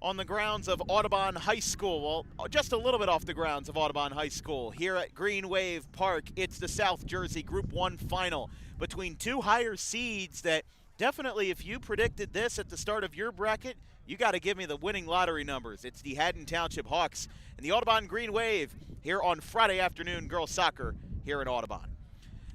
On the grounds of Audubon High School, well, just a little bit off the grounds of Audubon High School, here at Green Wave Park, it's the South Jersey Group 1 final between two higher seeds that definitely, if you predicted this at the start of your bracket, you got to give me the winning lottery numbers. It's the Haddon Township Hawks and the Audubon Green Wave here on Friday afternoon girls soccer here in Audubon.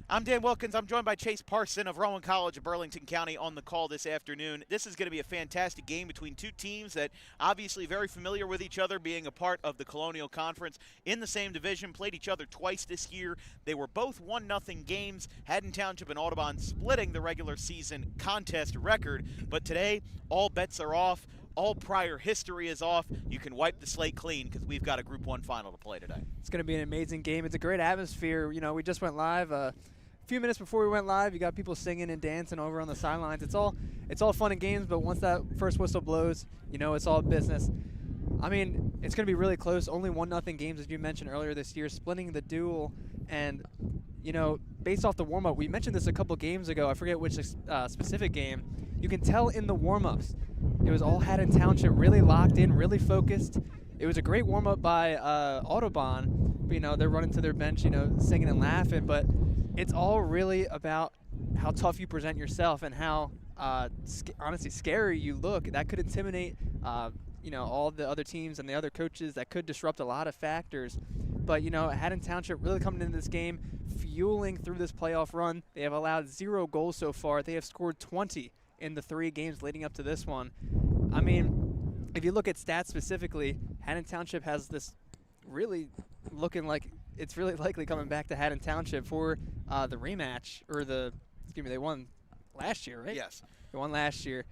I'm Dan Wilkins. I'm joined by Chase Parson of Rowan College of Burlington County on the call this afternoon. This is going to be a fantastic game between two teams that obviously very familiar with each other, being a part of the Colonial Conference in the same division, played each other twice this year. They were both 1-0 games. Haddon Township and Audubon splitting the regular season contest record, but today all bets are off. All prior history is off. You can wipe the slate clean because we've got a Group 1 final to play today. It's going to be an amazing game. It's a great atmosphere. You know, we just went live. A few minutes before we went live, you got people singing and dancing over on the sidelines. It's all fun and games, but once that first whistle blows, you know it's all business. I mean, it's going to be really close. Only 1-0 games, as you mentioned earlier this year, splitting the duel. And, you know, based off the warm-up, we mentioned this a couple games ago. I forget which specific game. You can tell in the warm-ups, it was all Haddon Township, really locked in, really focused. It was a great warm-up by Audubon. You know, they're running to their bench, you know, singing and laughing, but it's all really about how tough you present yourself and how honestly scary you look. That could intimidate you know, all the other teams and the other coaches. That could disrupt a lot of factors. But, you know, Haddon Township really coming into this game, fueling through this playoff run. They have allowed 0 goals so far. They have scored 20 in the 3 games leading up to this one. I mean, if you look at stats specifically, Haddon Township has this really looking like it's really likely coming back to Haddon Township for the rematch, or they won last year, right? Yes. They won last year.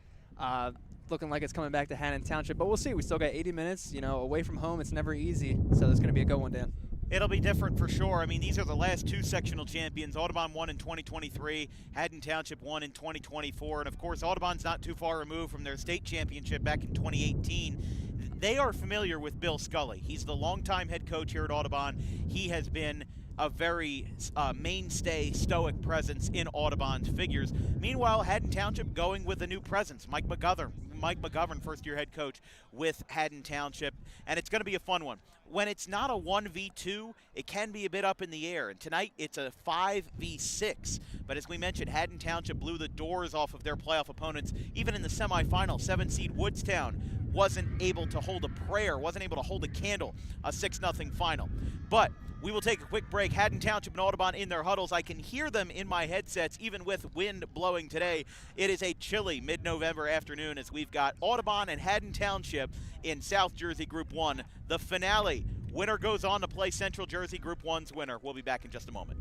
Looking like it's coming back to Haddon Township, but we'll see. We still got 80 minutes, you know, away from home. It's never easy, so it's going to be a good one, Dan. It'll be different for sure. I mean, these are the last 2 sectional champions. Audubon won in 2023, Haddon Township won in 2024, and of course, Audubon's not too far removed from their state championship back in 2018. They are familiar with Bill Scully. He's the longtime head coach here at Audubon. He has been a very mainstay, stoic presence in Audubon's figures. Meanwhile, Haddon Township going with a new presence, Mike McGovern, first-year head coach with Haddon Township, and it's going to be a fun one. When it's not a 1v2, it can be a bit up in the air, and tonight it's a 5v6. But as we mentioned, Haddon Township blew the doors off of their playoff opponents. Even in the semifinal, 7-seed Woodstown wasn't able to hold a prayer, wasn't able to hold a candle, a 6-0 final. But we will take a quick break. Haddon Township and Audubon in their huddles. I can hear them in my headsets, even with wind blowing today. It is a chilly mid-November afternoon as we've got Audubon and Haddon Township in South Jersey Group 1. The finale. Winner goes on to play Central Jersey Group 1's winner. We'll be back in just a moment.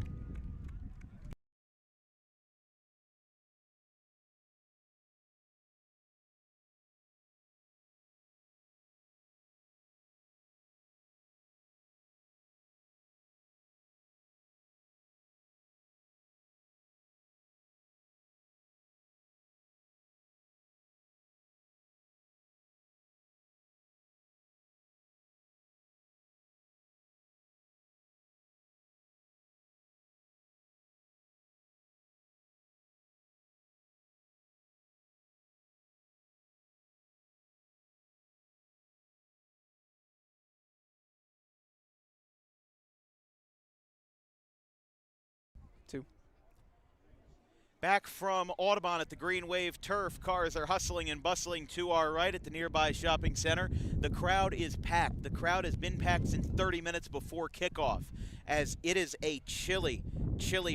Back from Audubon at the Green Wave turf, cars are hustling and bustling to our right at the nearby shopping center. The crowd is packed. The crowd has been packed since 30 minutes before kickoff, as it is a chilly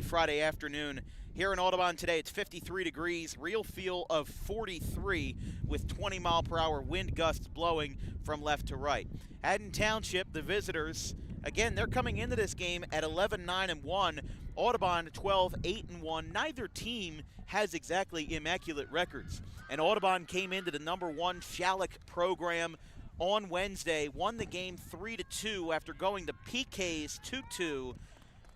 Friday afternoon. Here in Audubon today, it's 53 degrees, real feel of 43 with 20-mile-per-hour wind gusts blowing from left to right. Haddon Township, the visitors, again, they're coming into this game at 11-9-1. Audubon 12-8-1. Neither team has exactly immaculate records. And Audubon came into the #1 Shalleck program on Wednesday, won the game 3-2 after going to PKs 2-2.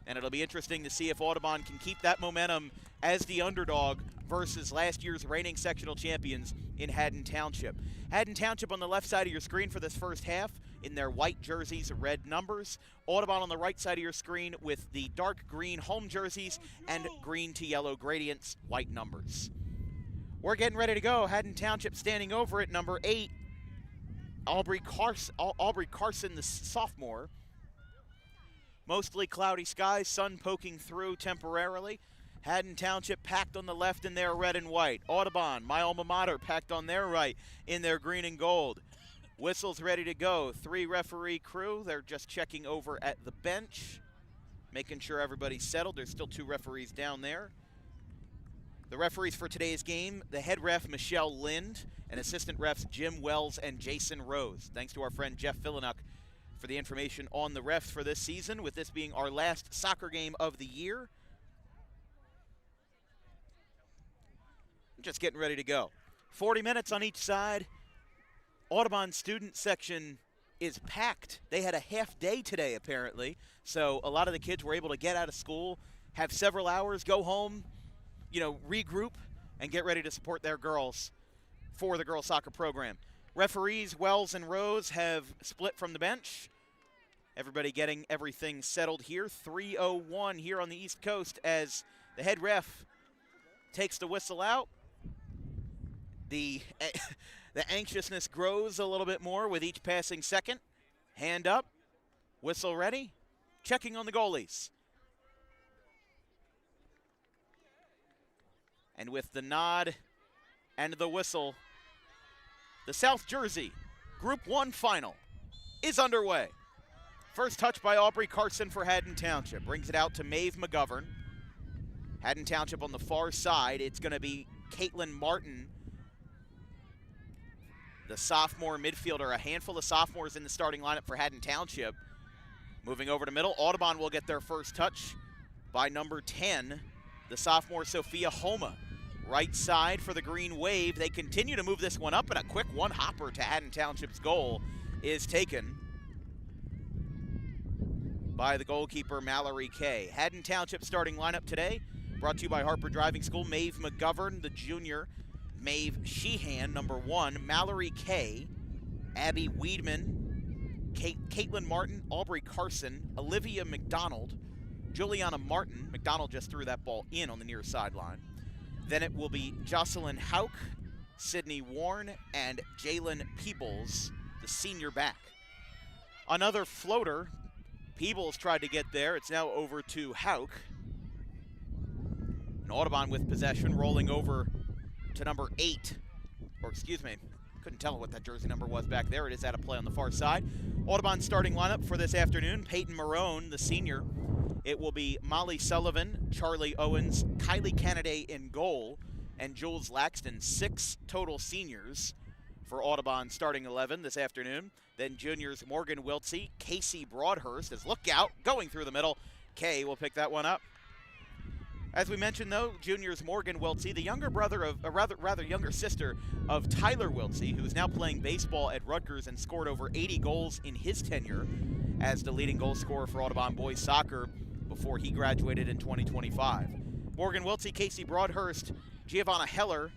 And it'll be interesting to see if Audubon can keep that momentum as the underdog versus last year's reigning sectional champions in Haddon Township. Haddon Township on the left side of your screen for this first half in their white jerseys, red numbers. Audubon on the right side of your screen with the dark green home jerseys and green to yellow gradients, white numbers. We're getting ready to go. Haddon Township standing over at number 8. Aubrey Carson, the sophomore. Mostly cloudy skies, sun poking through temporarily. Haddon Township packed on the left in their red and white. Audubon, my alma mater, packed on their right in their green and gold. Whistles ready to go. 3 referee crew. They're just checking over at the bench, making sure everybody's settled. There's still 2 referees down there. The referees for today's game, the head ref, Michelle Lind, and assistant refs, Jim Wells and Jason Rose. Thanks to our friend Jeff Fillinuk for the information on the refs for this season, with this being our last soccer game of the year. Just getting ready to go. 40 minutes on each side. Audubon student section is packed. They had a half day today, apparently. So a lot of the kids were able to get out of school, have several hours, go home, regroup, and get ready to support their girls for the girls soccer program. Referees Wells and Rose have split from the bench. Everybody getting everything settled here. 3:01 here on the East Coast as the head ref takes the whistle out. The anxiousness grows a little bit more with each passing second. Hand up, whistle ready, checking on the goalies. And with the nod and the whistle, the South Jersey Group 1 final is underway. First touch by Aubrey Carson for Haddon Township. Brings it out to Maeve McGovern. Haddon Township on the far side. It's going to be Caitlin Martin, the sophomore midfielder. A handful of sophomores in the starting lineup for Haddon Township. Moving over to middle, Audubon will get their first touch by number 10, the sophomore Sophia Homa. Right side for the Green Wave. They continue to move this one up, and a quick one-hopper to Haddon Township's goal is taken by the goalkeeper, Mallory Kay. Haddon Township starting lineup today, brought to you by Harper Driving School. Maeve McGovern, the junior. Maeve Sheehan, number 1. Mallory Kay, Abby Weedman, Caitlin Martin, Aubrey Carson, Olivia McDonald, Juliana Martin. McDonald just threw that ball in on the near sideline. Then it will be Jocelyn Hauk, Sydney Warren, and Jalen Peebles, the senior back. Another floater. Peebles tried to get there. It's now over to Hauk. And Audubon with possession, rolling over to number 8. Or excuse me, couldn't tell what that jersey number was back there. It is at a play on the far side. Audubon starting lineup for this afternoon. Peyton Marone, the senior. It will be Molly Sullivan, Charlie Owens, Kylie Canaday in goal, and Jules Laxton. 6 total seniors for Audubon starting 11 this afternoon. Then juniors Morgan Wiltsey, Casey Broadhurst as lookout, going through the middle. Kay will pick that one up. As we mentioned, though, juniors Morgan Wiltsey, the younger brother of, a rather younger sister of Tyler Wiltsey, who is now playing baseball at Rutgers and scored over 80 goals in his tenure as the leading goal scorer for Audubon boys soccer before he graduated in 2025. Morgan Wiltsey, Casey Broadhurst, Giovanna Heller,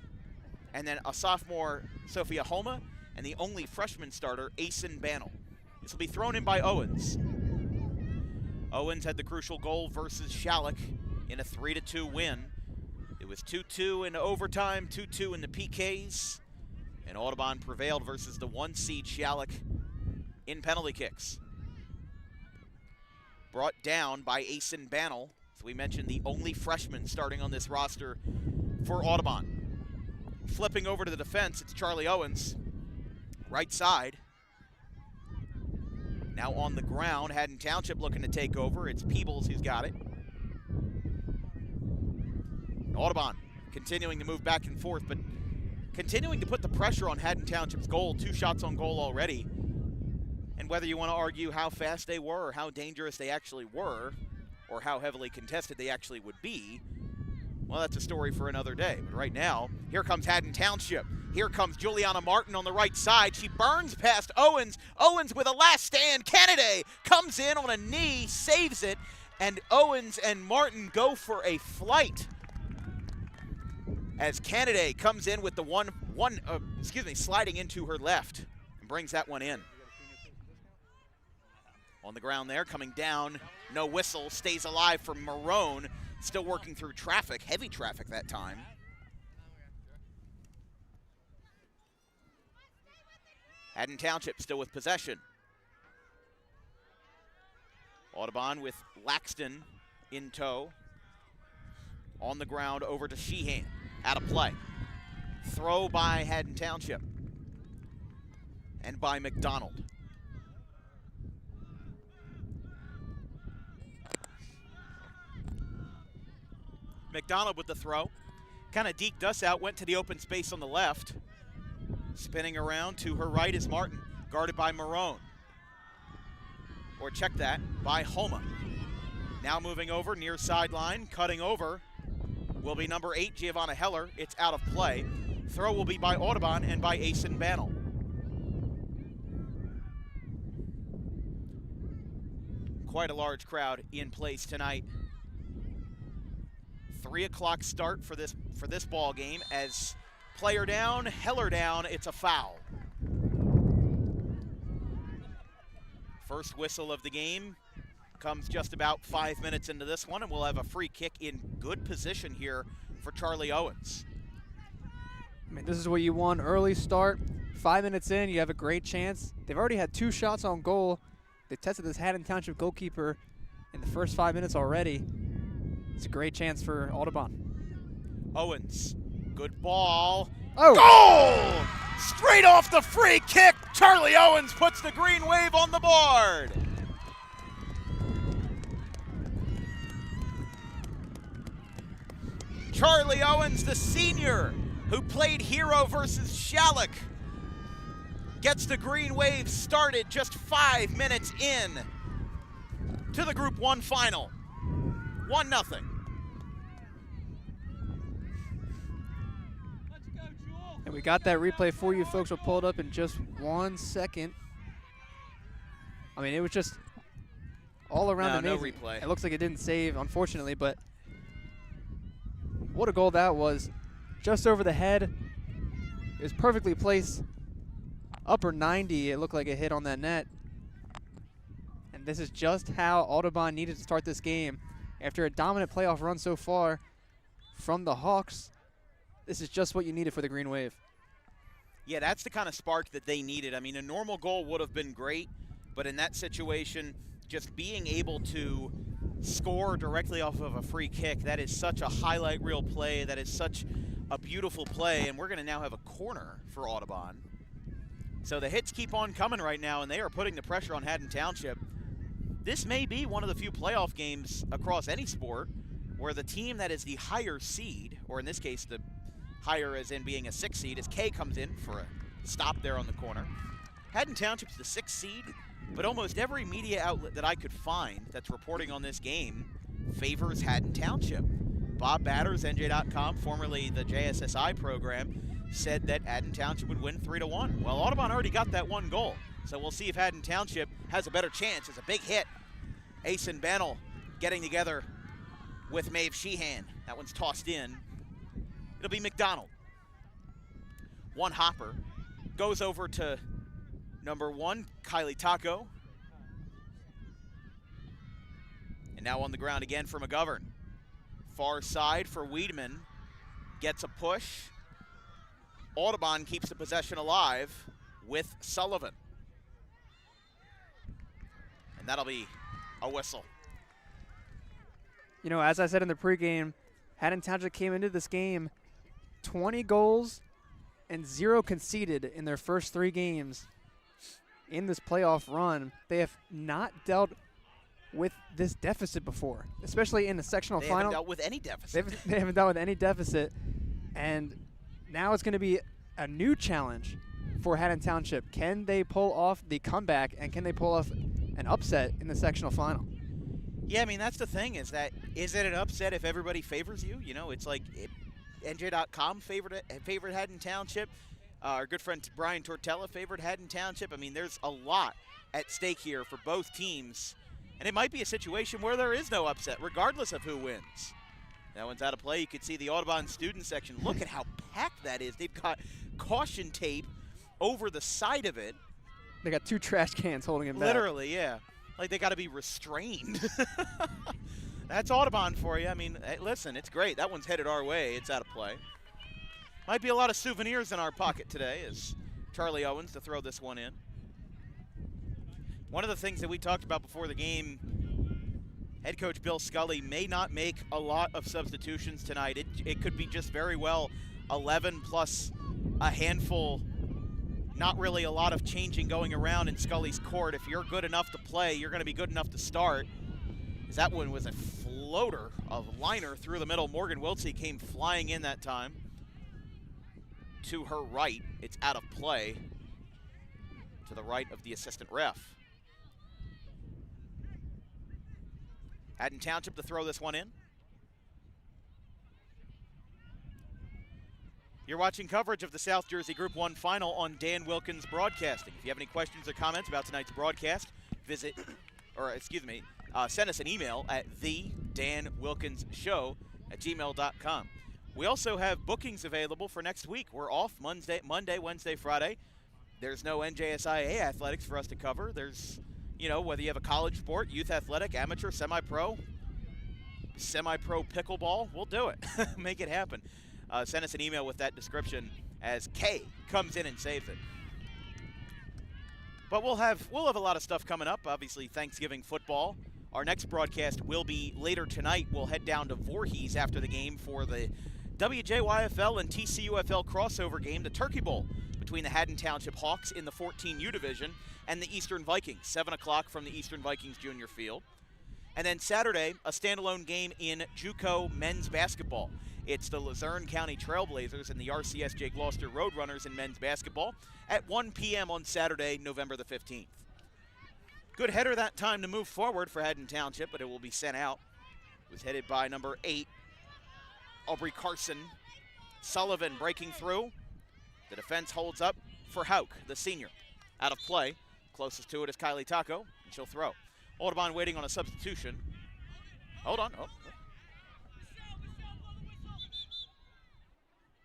and then a sophomore, Sophia Homa, and the only freshman starter, Asen Bannell. This will be thrown in by Owens. Owens had the crucial goal versus Shalleck in a 3-2 win. It was 2-2 in overtime, 2-2 in the PKs, and Audubon prevailed versus the 1-seed Shalleck in penalty kicks. Brought down by Asen Bannell. As we mentioned, the only freshman starting on this roster for Audubon. Flipping over to the defense, it's Charlie Owens. Right side. Now on the ground, Haddon Township looking to take over. It's Peebles who's got it. Audubon continuing to move back and forth, but continuing to put the pressure on Haddon Township's goal. 2 shots on goal already. And whether you want to argue how fast they were or how dangerous they actually were or how heavily contested they actually would be, well, that's a story for another day. But right now, here comes Haddon Township. Here comes Juliana Martin on the right side. She burns past Owens. Owens with a last stand. Canaday comes in on a knee, saves it, and Owens and Martin go for a flight as Canaday comes in with the sliding into her left and brings that one in. On the ground there, coming down, no whistle, stays alive for Marone, still working through traffic, heavy traffic that time. Haddon Township still with possession. Audubon with Laxton in tow. On the ground over to Sheehan. Out of play. Throw by Haddon Township. And by McDonald. McDonald with the throw. Kind of deked us out, went to the open space on the left. Spinning around to her right is Martin, guarded by Marone. Or check that, by Homa. Now moving over, near sideline, cutting over, will be number 8, Giovanna Heller. It's out of play. Throw will be by Audubon and by Asen Bannell. Quite a large crowd in place tonight. 3 o'clock start for this ball game as player down, Heller down, it's a foul. First whistle of the game comes just about 5 minutes into this one, and we'll have a free kick in good position here for Charlie Owens. I mean, this is what you want, early start. 5 minutes in, you have a great chance. They've already had 2 shots on goal. They tested this Haddon Township goalkeeper in the first 5 minutes already. It's a great chance for Audubon. Owens, good ball. Oh! Goal! Straight off the free kick, Charlie Owens puts the green wave on the board. Charlie Owens, the senior, who played hero versus Shalleck, gets the green wave started just 5 minutes in to the Group 1 final. 1-0. And we got that replay for you folks. We'll pull it up in just 1 second. I mean, it was just all around amazing. No replay. It looks like it didn't save, unfortunately, but what a goal that was. Just over the head. It was perfectly placed. Upper 90, it looked like it hit on that net. And this is just how Audubon needed to start this game. After a dominant playoff run so far from the Hawks, this is just what you needed for the Green Wave. Yeah, that's the kind of spark that they needed. I mean, a normal goal would have been great, but in that situation, just being able to score directly off of a free kick, that is such a highlight reel play. That is such a beautiful play, and we're going to now have a corner for Audubon. So the hits keep on coming right now, and they are putting the pressure on Haddon Township. This may be one of the few playoff games across any sport where the team that is the higher seed, or in this case the higher as in being a 6th seed, as Kay comes in for a stop there on the corner. Haddon Township's the 6th seed, but almost every media outlet that I could find that's reporting on this game favors Haddon Township. Bob Batters, NJ.com, formerly the JSSI program, said that Haddon Township would win 3-1. Well, Audubon already got that 1 goal. So we'll see if Haddon Township has a better chance. It's a big hit. Asen Bannell getting together with Maeve Sheehan. That one's tossed in. It'll be McDonald. One hopper. Goes over to number 1, Kylie Taco. And now on the ground again for McGovern. Far side for Wiedemann. Gets a push. Audubon keeps the possession alive with Sullivan. And that'll be a whistle. You know, as I said in the pregame, Haddon Township came into this game 20 goals and 0 conceded in their first 3 games in this playoff run. They have not dealt with this deficit before, especially in the sectional final. They haven't dealt with any deficit. They haven't dealt with any deficit. And now it's going to be a new challenge for Haddon Township. Can they pull off the comeback, and can they pull off an upset in the sectional final? Yeah, I mean, that's the thing, is it an upset if everybody favors you? You know, it's like NJ.com favored Haddon Township. Our good friend Brian Tortella favored Haddon Township. I mean, there's a lot at stake here for both teams. And it might be a situation where there is no upset, regardless of who wins. That one's out of play. You can see the Audubon student section. Look at how packed that is. They've got caution tape over the side of it. They got 2 trash cans holding him back. Literally, yeah. Like they got to be restrained. That's Audubon for you. I mean, hey, listen, it's great. That one's headed our way. It's out of play. Might be a lot of souvenirs in our pocket today as Charlie Owens to throw this one in. One of the things that we talked about before the game, head coach Bill Scully may not make a lot of substitutions tonight. It could be just very well 11 plus a handful, not really a lot of changing going around in Scully's court. If you're good enough to play, you're going to be good enough to start. As that one was a floater, a liner through the middle. Morgan Wiltsey came flying in that time. To her right, it's out of play. To the right of the assistant ref. Haddon Township to throw this one in. You're watching coverage of the South Jersey Group 1 final on Dan Wilkins Broadcasting. If you have any questions or comments about tonight's broadcast, send us an email at thedanwilkinsshow@gmail.com. We also have bookings available for next week. We're off Monday, Wednesday, Friday. There's no NJSIAA athletics for us to cover. There's, whether you have a college sport, youth athletic, amateur, semi-pro pickleball, we'll do it. Make it happen. Send us an email with that description as Kay comes in and saves it. But we'll have a lot of stuff coming up. Obviously, Thanksgiving football. Our next broadcast will be later tonight. We'll head down to Voorhees after the game for the WJYFL and TCUFL crossover game, the Turkey Bowl, between the Haddon Township Hawks in the 14U division and the Eastern Vikings, 7 o'clock from the Eastern Vikings Junior Field. And then Saturday, a standalone game in JUCO men's basketball. It's the Luzerne County Trailblazers and the RCSJ Gloucester Roadrunners in men's basketball at 1 p.m. on Saturday, November the 15th. Good header that time to move forward for Haddon Township, but it will be sent out. It was headed by number 8, Aubrey Carson. Sullivan breaking through. The defense holds up for Hauk, the senior. Out of play. Closest to it is Kylie Taco, and she'll throw. Audubon waiting on a substitution. Hold on. Oh.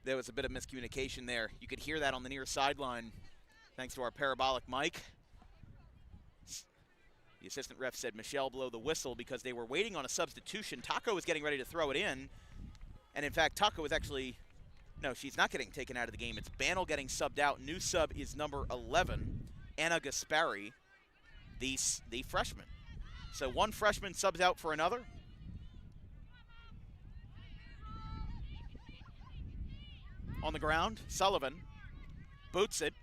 There was a bit of miscommunication there. You could hear that on the near sideline thanks to our parabolic mic. The assistant ref said Michelle blow the whistle because they were waiting on a substitution. Taco was getting ready to throw it in. And in fact, Taco was actually, no, she's not getting taken out of the game. It's Bannell getting subbed out. New sub is number 11, Anna Gaspari, the freshman. So one freshman subs out for another. On the ground, Sullivan boots it.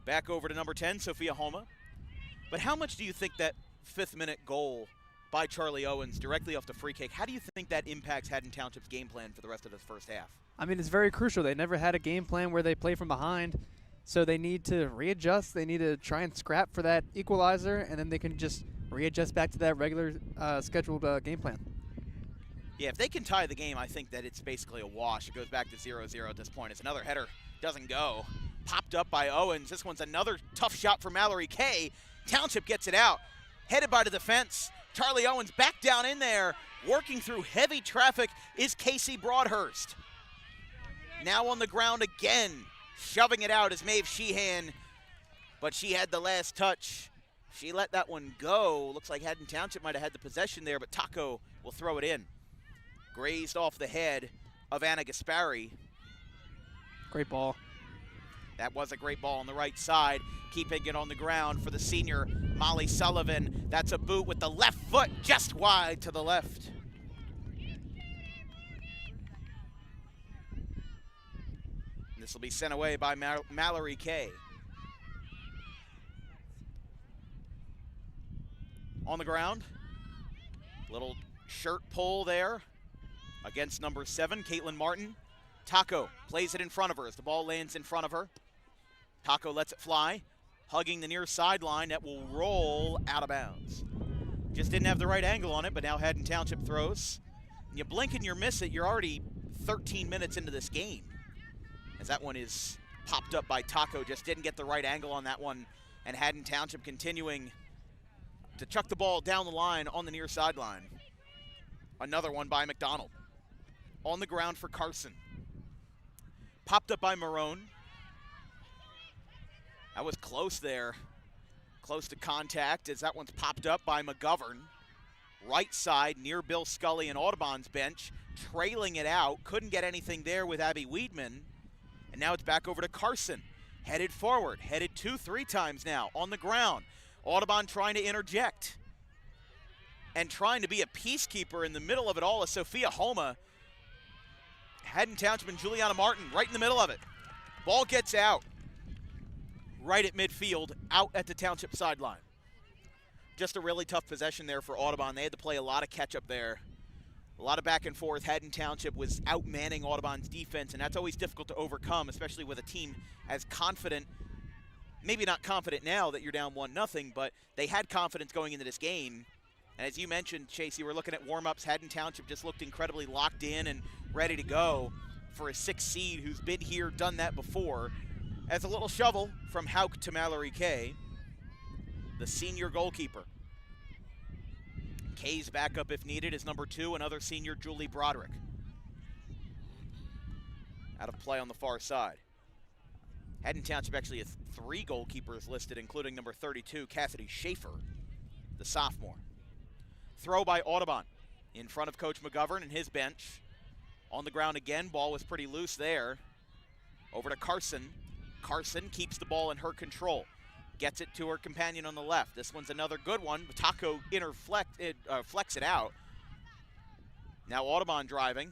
Back over to number 10, Sophia Homa. But how much do you think that 5th-minute goal by Charlie Owens directly off the free kick, how do you think that impacts Haddon Township's game plan for the rest of the first half? I mean, it's very crucial. They never had a game plan where they play from behind, so they need to readjust. They need to try and scrap for that equalizer, and then they can just readjust back to that regular scheduled game plan. Yeah, if they can tie the game, I think that it's basically a wash. It goes back to 0-0 at this point. It's another header. Doesn't go. Popped up by Owens. This one's another tough shot for Mallory Kay. Township gets it out. Headed by the defense. Charlie Owens back down in there. Working through heavy traffic is Casey Broadhurst. Now on the ground again. Shoving it out is Maeve Sheehan. But she had the last touch. She let that one go. Looks like Haddon Township might have had the possession there, but Taco will throw it in. Grazed off the head of Anna Gaspari. Great ball. That was a great ball on the right side. Keeping it on the ground for the senior, Molly Sullivan. That's a boot with the left foot just wide to the left. This will be sent away by Mallory Kay. On the ground. Little shirt pull there against number 7, Caitlin Martin. Taco plays it in front of her as the ball lands in front of her. Taco lets it fly, hugging the near sideline. That will roll out of bounds. Just didn't have the right angle on it, but now Haddon Township throws. You blink and you miss it, you're already 13 minutes into this game. As that one is popped up by Taco, just didn't get the right angle on that one. And Haddon Township continuing to chuck the ball down the line on the near sideline. Another one by McDonald. On the ground for Carson. Popped up by Marone. That was close there. Close to contact as that one's popped up by McGovern. Right side near Bill Scully and Audubon's bench. Trailing it out. Couldn't get anything there with Abby Weedman. And now it's back over to Carson. headed forward, headed 2-3 times now on the ground. Audubon trying to interject and trying to be a peacekeeper in the middle of it all is Sophia Homa. Haddon Township and Juliana Martin right in the middle of it. Ball gets out right at midfield, out at the Township sideline. Just a really tough possession there for Audubon. They had to play a lot of catch-up there. A lot of back and forth. Haddon Township was outmanning Audubon's defense, and that's always difficult to overcome, especially with a team as confident, maybe not confident now that you're down 1-0, but they had confidence going into this game. And as you mentioned, Chase, you were looking at warm-ups. Haddon Township just looked incredibly locked in and ready to go for a 6th seed who's been here, done that before. As a little shovel from Hauk to Mallory Kay, the senior goalkeeper. Kay's backup if needed is number 2, another senior, Julie Broderick. Out of play on the far side. Haddon Township actually has 3 goalkeepers listed, including number 32, Cassidy Schaefer, the sophomore. Throw by Audubon in front of Coach McGovern and his bench. On the ground again, ball was pretty loose there. Over to Carson. Carson keeps the ball in her control. Gets it to her companion on the left. This one's another good one. Taco flex it out. Now Audubon driving,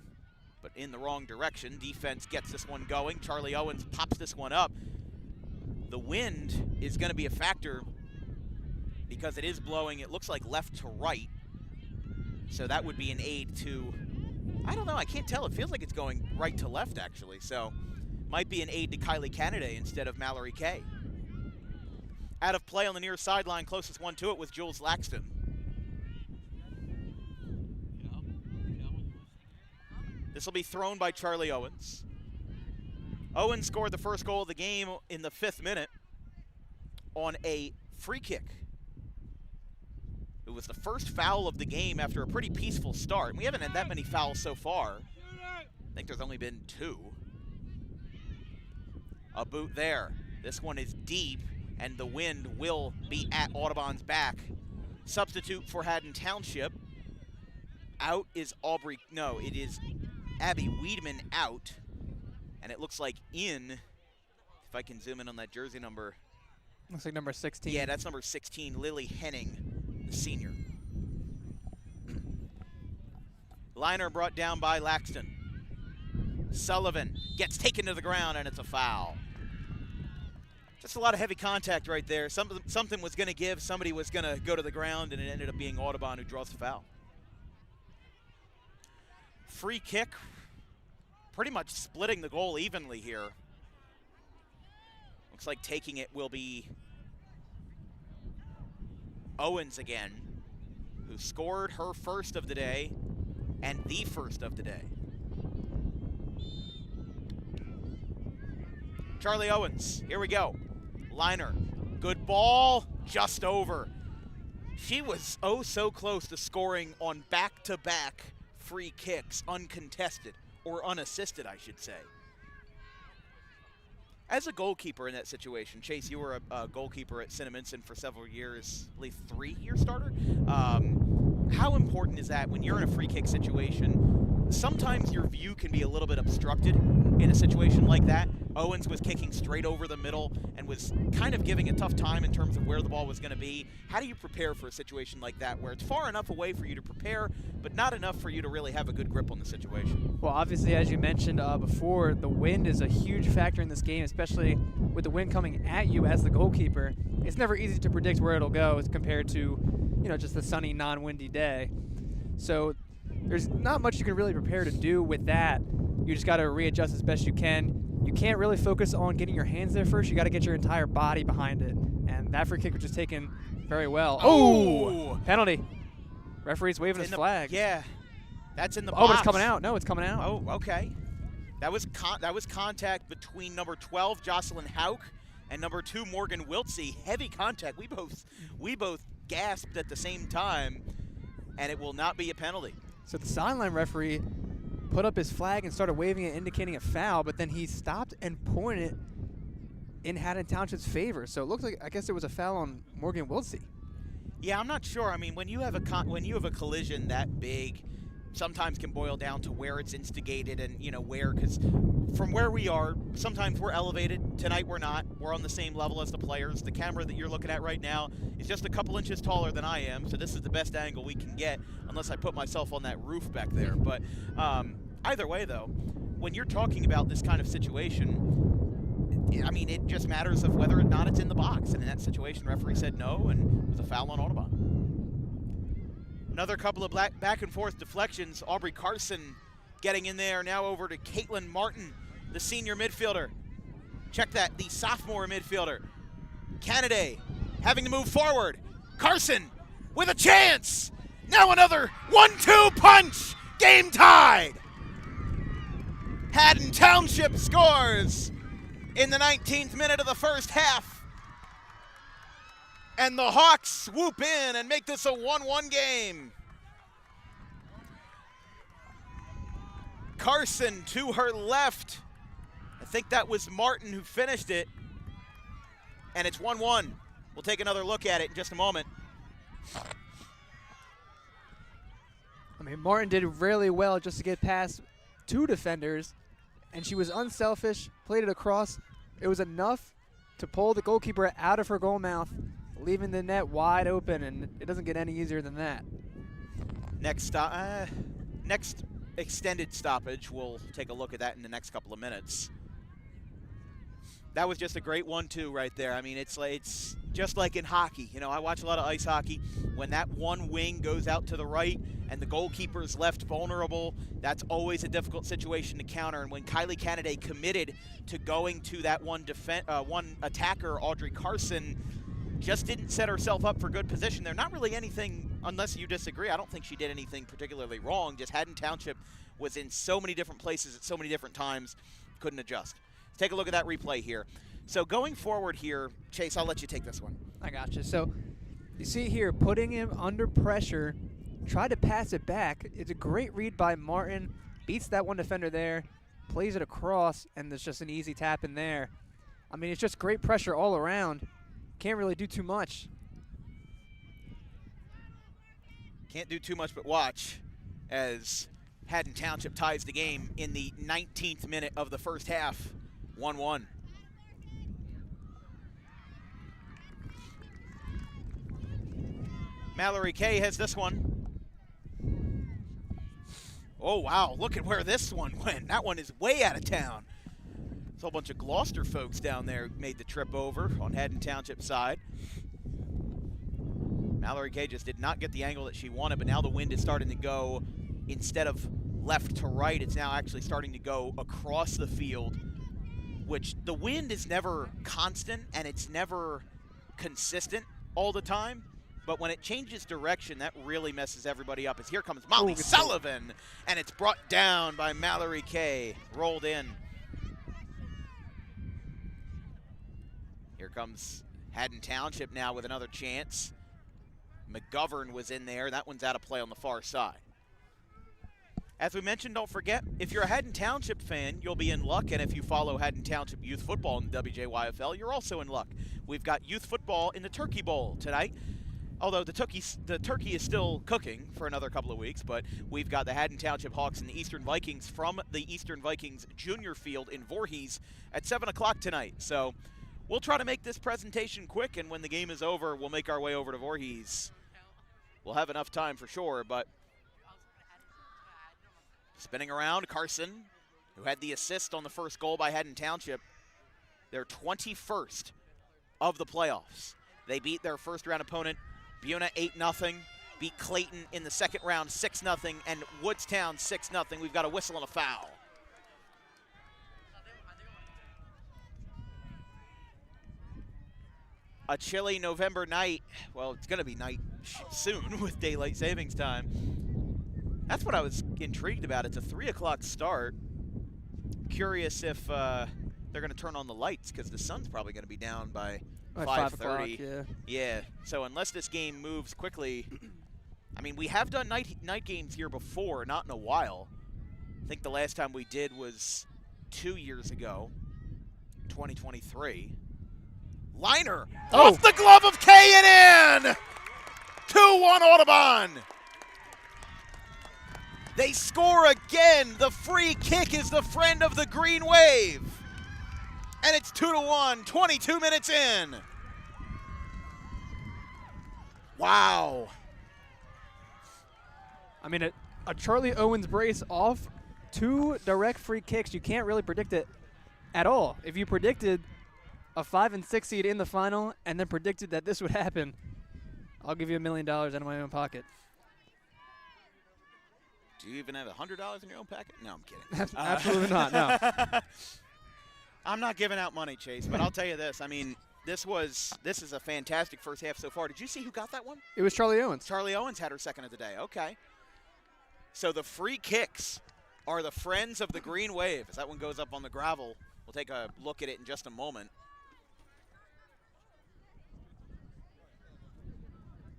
but in the wrong direction. Defense gets this one going. Charlie Owens pops this one up. The wind is going to be a factor because it is blowing, it looks like left to right. So that would be an aid to, I don't know, I can't tell. It feels like it's going right to left, actually. So might be an aid to Kylie Canada instead of Mallory Kay. Out of play on the near sideline, closest one to it was Jules Laxton. This will be thrown by Charlie Owens. Owens scored the first goal of the game in the 5th minute on a free kick. It was the first foul of the game after a pretty peaceful start. We haven't had that many fouls so far. I think there's only been 2. A boot there. This one is deep, and the wind will be at Audubon's back. Substitute for Haddon Township. Out is it is Abby Wiedemann out. And it looks like in, if I can zoom in on that jersey number. Looks like number 16. Yeah, that's number 16, Lily Henning, the senior. Liner brought down by Laxton. Sullivan gets taken to the ground, and it's a foul. Just a lot of heavy contact right there. Something was going to give, somebody was going to go to the ground, and it ended up being Audubon who draws the foul. Free kick, pretty much splitting the goal evenly here. Looks like taking it will be Owens again, who scored her first of the day and the first of the day. Charlie Owens, here we go. Liner, good ball, just over. She was oh so close to scoring on back-to-back free kicks, uncontested, or unassisted, I should say. As a goalkeeper in that situation, Chase, you were a goalkeeper at Cinnaminson for several years, I believe 3-year starter. How important is that when you're in a free kick situation? Sometimes your view can be a little bit obstructed in a situation like that. Owens was kicking straight over the middle and was kind of giving a tough time in terms of where the ball was going to be. How do you prepare for a situation like that where it's far enough away for you to prepare, but not enough for you to really have a good grip on the situation? Well, obviously, as you mentioned before, the wind is a huge factor in this game, especially with the wind coming at you as the goalkeeper. It's never easy to predict where it'll go as compared to, just a sunny, non-windy day. So there's not much you can really prepare to do with that. You just got to readjust as best you can. You can't really focus on getting your hands there first. You got to get your entire body behind it. And that free kick was just taken very well. Oh! Penalty. Referee's waving his flag. Yeah. That's in the box. Oh, but it's coming out. No, it's coming out. Oh, okay. That was contact between number 12, Jocelyn Hauk, and number 2, Morgan Wiltsey. Heavy contact. We both gasped at the same time, and it will not be a penalty. So the sideline referee put up his flag and started waving it, indicating a foul, but then he stopped and pointed in Haddon Township's favor. So it looked like, I guess it was a foul on Morgan Wiltsey. Yeah, I'm not sure. I mean, when you have a collision that big, sometimes can boil down to where it's instigated and, where, because from where we are, sometimes we're elevated. Tonight we're not. We're on the same level as the players. The camera that you're looking at right now is just a couple inches taller than I am, so this is the best angle we can get, unless I put myself on that roof back there. But either way, though, when you're talking about this kind of situation, I mean, it just matters of whether or not it's in the box. And in that situation, referee said no, and it was a foul on Audubon. Another couple of back and forth deflections. Aubrey Carson getting in there, now over to Caitlin Martin, the senior midfielder. Check that, the sophomore midfielder. Canaday having to move forward. Carson with a chance. Now another 1-2 punch. Game tied. Haddon Township scores in the 19th minute of the first half. And the Hawks swoop in and make this a 1-1 game. Carson to her left. I think that was Martin who finished it. And it's 1-1. We'll take another look at it in just a moment. I mean, Martin did really well just to get past two defenders, and she was unselfish, played it across. It was enough to pull the goalkeeper out of her goal mouth, leaving the net wide open, and it doesn't get any easier than that. Next extended stoppage, we'll take a look at that in the next couple of minutes. That was just a great 1-2 right there. I mean, it's just like in hockey. You know, I watch a lot of ice hockey. When that one wing goes out to the right and the goalkeeper's left vulnerable, that's always a difficult situation to counter. And when Kylie Canaday committed to going to that one attacker, Audrey Carson, just didn't set herself up for good position there. Not really anything, unless you disagree, I don't think she did anything particularly wrong. Just Haddon Township was in so many different places at so many different times, couldn't adjust. Let's take a look at that replay here. So going forward here, Chase, I'll let you take this one. I got you. So you see here, putting him under pressure, try to pass it back. It's a great read by Martin, beats that one defender there, plays it across, and there's just an easy tap in there. I mean, it's just great pressure all around. Can't really do too much. Can't do too much but watch as Haddon Township ties the game in the 19th minute of the first half, 1-1. Mallory Kay has this one. Oh, wow, look at where this one went. That one is way out of town. A whole bunch of Gloucester folks down there made the trip over on Haddon Township side. Mallory Kay just did not get the angle that she wanted, but now the wind is starting to go, instead of left to right, it's now actually starting to go across the field, which the wind is never constant and it's never consistent all the time. But when it changes direction, that really messes everybody up. As here comes Molly Sullivan, and it's brought down by Mallory Kay, rolled in. Here comes Haddon Township now with another chance. McGovern was in there. That one's out of play on the far side. As we mentioned, don't forget, if you're a Haddon Township fan, you'll be in luck. And if you follow Haddon Township youth football in the WJYFL, you're also in luck. We've got youth football in the Turkey Bowl tonight. Although the turkey is still cooking for another couple of weeks, but we've got the Haddon Township Hawks and the Eastern Vikings from the Eastern Vikings Junior Field in Voorhees at 7 o'clock tonight. So we'll try to make this presentation quick, and when the game is over, we'll make our way over to Voorhees. We'll have enough time for sure, but spinning around, Carson, who had the assist on the first goal by Haddon Township. They're 21st of the playoffs. They beat their first-round opponent, Buna 8-0, beat Clayton in the second round 6-0, and Woodstown 6-0. We've got a whistle and a foul. A chilly November night. Well, it's going to be night soon with daylight savings time. That's what I was intrigued about. It's a 3 o'clock start. Curious if they're going to turn on the lights, because the sun's probably going to be down by 5:30. Yeah. So unless this game moves quickly, I mean, we have done night games here before, not in a while. I think the last time we did was 2 years ago, 2023. Liner off the glove of Kay and in. 2-1 Audubon. They score again. The free kick is the friend of the Green Wave. And it's 2-1, 22 minutes in. Wow. I mean, a Charlie Owens brace off 2 direct free kicks. You can't really predict it at all. If you predicted a 5 and 6 seed in the final and then predicted that this would happen, I'll give you $1 million out of my own pocket. Do you even have $100 in your own pocket? No, I'm kidding. Absolutely not, no. I'm not giving out money, Chase, but I'll tell you this. I mean, this is a fantastic first half so far. Did you see who got that one? It was Charlie Owens. Charlie Owens had her second of the day. Okay. So the free kicks are the friends of the Green Wave. As that one goes up on the gravel, we'll take a look at it in just a moment.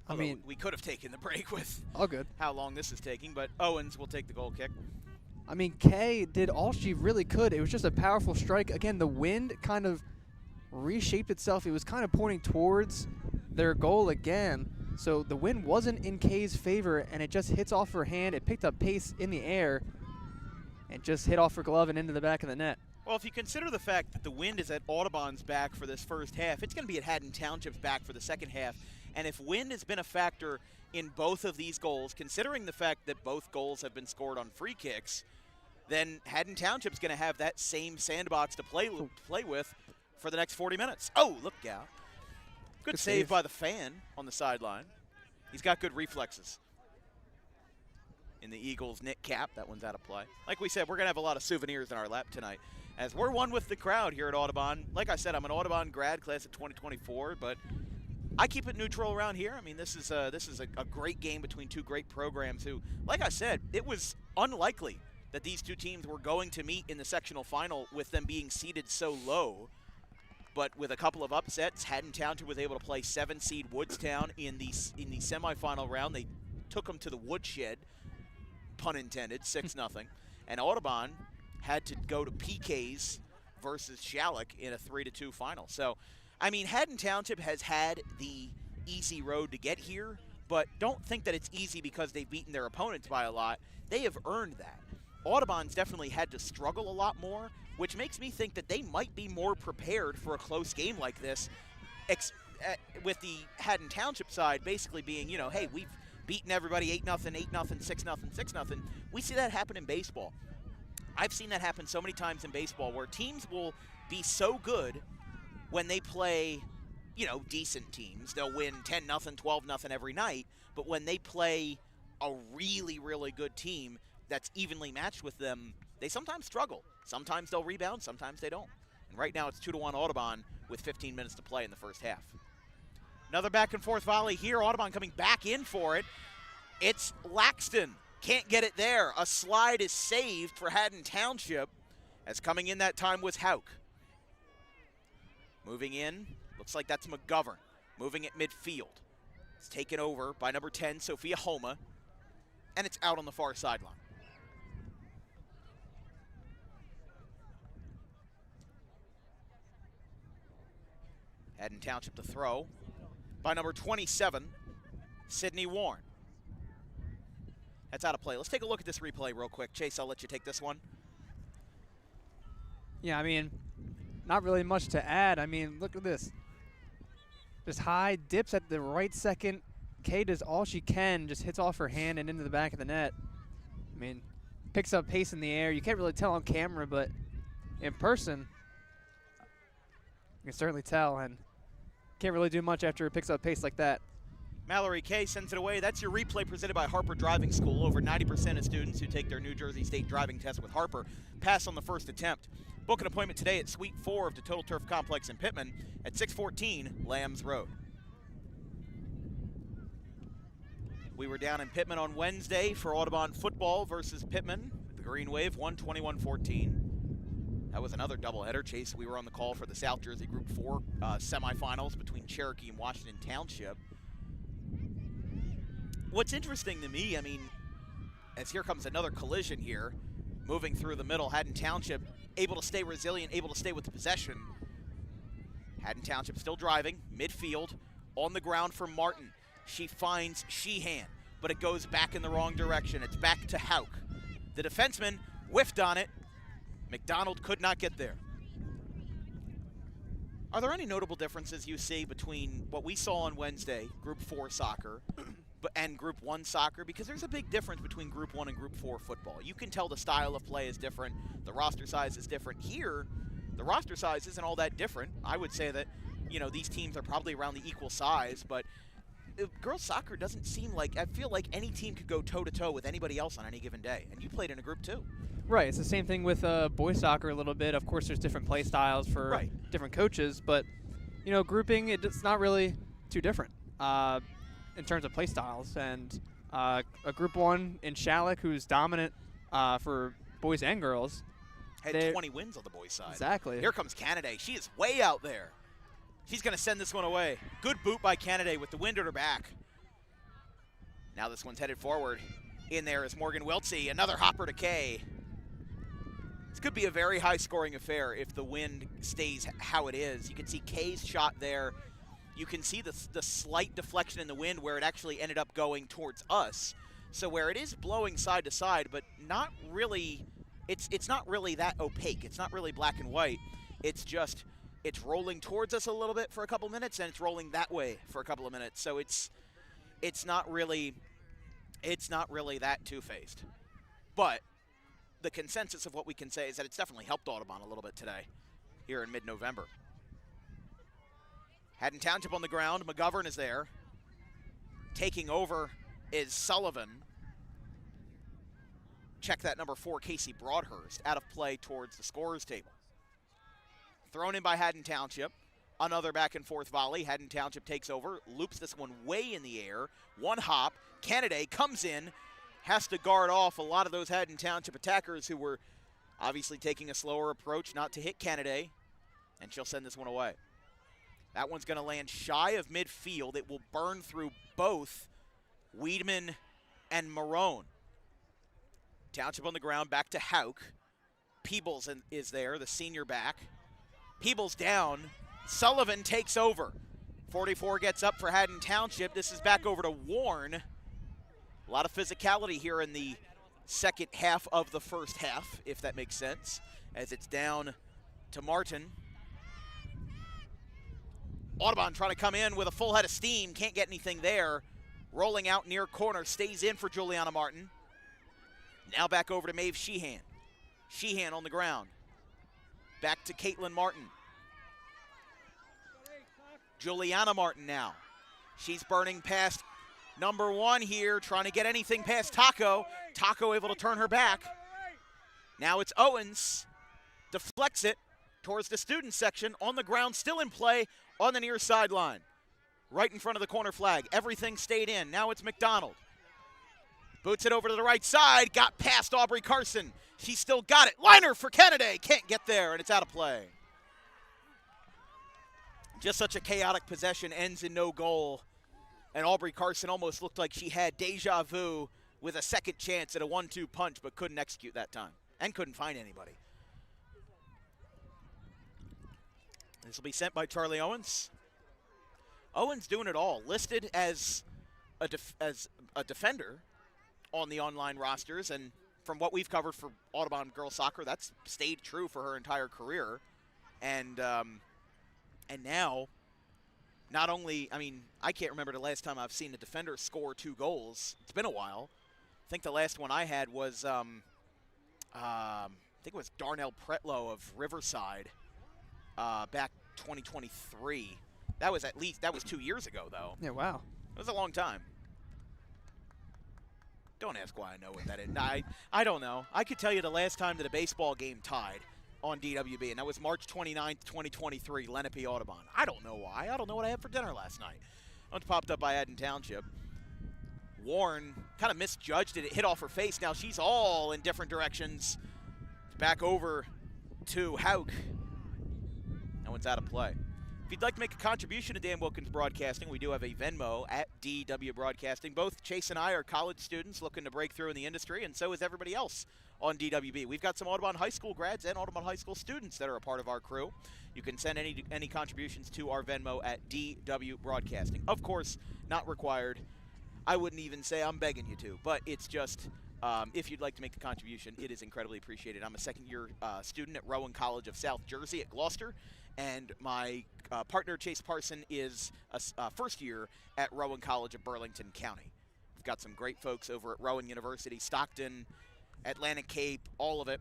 I mean, we could have taken the break with all good. How long this is taking, but Owens will take the goal kick. I mean, Kay did all she really could. It was just a powerful strike. Again, the wind kind of reshaped itself. It was kind of pointing towards their goal again. So the wind wasn't in Kay's favor, and it just hits off her hand. It picked up pace in the air and just hit off her glove and into the back of the net. Well, if you consider the fact that the wind is at Audubon's back for this first half, it's going to be at Haddon Township's back for the second half. And if wind has been a factor in both of these goals, considering the fact that both goals have been scored on free kicks, then Haddon Township's going to have that same sandbox to play with for the next 40 minutes. Oh, look out. Good save by the fan on the sideline. He's got good reflexes. In the Eagles knit cap, that one's out of play. Like we said, we're going to have a lot of souvenirs in our lap tonight, as we're one with the crowd here at Audubon. Like I said, I'm an Audubon grad class of 2024, but I keep it neutral around here. I mean, this is a great game between two great programs who, like I said, it was unlikely that these two teams were going to meet in the sectional final with them being seeded so low. But with a couple of upsets, Haddon Township was able to play 7-seed Woodstown in the semifinal round. They took them to the woodshed, pun intended, 6-0. And Audubon had to go to PKs versus Shalleck in a 3-2 final. So, I mean, Haddon Township has had the easy road to get here, but don't think that it's easy because they've beaten their opponents by a lot. They have earned that. Audubon's definitely had to struggle a lot more, which makes me think that they might be more prepared for a close game like this, with the Haddon Township side basically being, you know, hey, we've beaten everybody 8-0, 8-0, 6-0, 6-0. We see that happen in baseball. I've seen that happen so many times in baseball where teams will be so good when they play, you know, decent teams. They'll win 10-0, 12-0 every night, but when they play a really, really good team that's evenly matched with them, they sometimes struggle. Sometimes they'll rebound, sometimes they don't. And right now it's 2-1 Audubon with 15 minutes to play in the first half. Another back and forth volley here. Audubon coming back in for it. It's Laxton. Can't get it there. A slide is saved for Haddon Township, as coming in that time was Hauk. Moving in, looks like that's McGovern. Moving at midfield. It's taken over by number 10, Sophia Homa, and it's out on the far sideline. Haddon Township to throw by number 27, Sydney Warren. That's out of play. Let's take a look at this replay real quick. Chase, I'll let you take this one. Yeah, I mean, not really much to add. I mean, look at this. Just high, dips at the right second. Kay does all she can, just hits off her hand and into the back of the net. I mean, picks up pace in the air. You can't really tell on camera, but in person, you can certainly tell, and can't really do much after it picks up pace like that. Mallory Kay sends it away. That's your replay presented by Harper Driving School. Over 90% of students who take their New Jersey State driving test with Harper pass on the first attempt. Book an appointment today at Suite 4 of the Total Turf Complex in Pittman at 614 Lambs Road. We were down in Pittman on Wednesday for Audubon football versus Pittman. The Green Wave won 21-14. That was another doubleheader. Chase, we were on the call for the South Jersey Group 4 semifinals between Cherokee and Washington Township. What's interesting to me, I mean, as here comes another collision here, moving through the middle, Haddon Township able to stay resilient, able to stay with the possession. Haddon Township still driving, midfield, on the ground for Martin. She finds Sheehan, but it goes back in the wrong direction. It's back to Hauk. The defenseman whiffed on it. McDonald could not get there. Are there any notable differences you see between what we saw on Wednesday, Group 4 soccer, and Group 1 soccer? Because there's a big difference between Group 1 and Group 4 football. You can tell the style of play is different. The roster size is different. Here, the roster size isn't all that different. I would say that, these teams are probably around the equal size, but girls soccer doesn't seem like, I feel like any team could go toe-to-toe with anybody else on any given day. And you played in a Group 2. Right, it's the same thing with boys soccer a little bit. Of course, there's different play styles for different coaches, but grouping it's not really too different in terms of play styles. And a Group 1 in Shalleck, who's dominant for boys and girls, had 20 wins on the boys' side. Exactly. Here comes Canada. She is way out there. She's going to send this one away. Good boot by Canada with the wind at her back. Now this one's headed forward. In there is Morgan Wiltsey, another hopper to Kay. This could be a very high-scoring affair if the wind stays how it is. You can see Kay's shot there. You can see the slight deflection in the wind where it actually ended up going towards us. So where it is blowing side to side, but not really, it's not really that opaque. It's not really black and white. It's rolling towards us a little bit for a couple minutes, and it's rolling that way for a couple of minutes. So it's not really that two-faced. But the consensus of what we can say is that it's definitely helped Audubon a little bit today here in mid-November. Haddon Township on the ground. McGovern is there. Taking over is Sullivan. Check that number 4, Casey Broadhurst, out of play towards the scorer's table. Thrown in by Haddon Township. Another back-and-forth volley. Haddon Township takes over, loops this one way in the air. One hop. Canada comes in, has to guard off a lot of those Haddon Township attackers who were obviously taking a slower approach not to hit Canada, and she'll send this one away. That one's going to land shy of midfield. It will burn through both Weedman and Marone. Township on the ground, back to Hauk. Peebles is there, the senior back. Peebles down. Sullivan takes over. 44 gets up for Haddon Township. This is back over to Warren. A lot of physicality here in the second half of the first half, if that makes sense, as it's down to Martin. Audubon trying to come in with a full head of steam. Can't get anything there. Rolling out near corner. Stays in for Juliana Martin. Now back over to Maeve Sheehan. Sheehan on the ground. Back to Caitlin Martin. Juliana Martin now. She's burning past number 1 here, trying to get anything past Taco. Taco able to turn her back. Now it's Owens. Deflects it towards the student section. On the ground, still in play on the near sideline. Right in front of the corner flag. Everything stayed in. Now it's McDonald. Boots it over to the right side. Got past Aubrey Carson. She still got it. Liner for Kennedy. Can't get there, and it's out of play. Just such a chaotic possession. Ends in no goal. And Aubrey Carson almost looked like she had deja vu with a second chance at a 1-2 punch, but couldn't execute that time. And couldn't find anybody. This will be sent by Charlie Owens. Owens doing it all. Listed as a defender on the online rosters, and from what we've covered for Audubon girls soccer, that's stayed true for her entire career. And now, not only, I can't remember the last time I've seen a defender score 2 goals. It's been a while. I think the last one I had was, I think it was Darnell Pretlow of Riverside back 2023. That was 2 years ago, though. Yeah, wow. It was a long time. Don't ask why I know what that is. I don't know. I could tell you the last time that a baseball game tied on DWB, and that was March 29th, 2023, Lenape Audubon. I don't know why. I don't know what I had for dinner last night. It popped up by Haddon Township. Warren kind of misjudged it. It hit off her face. Now she's all in different directions. Back over to Hauk. That one's out of play. If you'd like to make a contribution to Dan Wilkins Broadcasting, we do have a Venmo at DW Broadcasting. Both Chase and I are college students looking to break through in the industry, and so is everybody else on DWB. We've got some Audubon High School grads and Audubon High School students that are a part of our crew. You can send any contributions to our Venmo at DW Broadcasting. Of course, not required. I wouldn't even say I'm begging you to, but it's just If you'd like to make a contribution, it is incredibly appreciated. I'm a second-year student at Rowan College of South Jersey at Gloucester, and my partner, Chase Parson, is a first year at Rowan College of Burlington County. We've got some great folks over at Rowan University, Stockton, Atlantic Cape, all of it.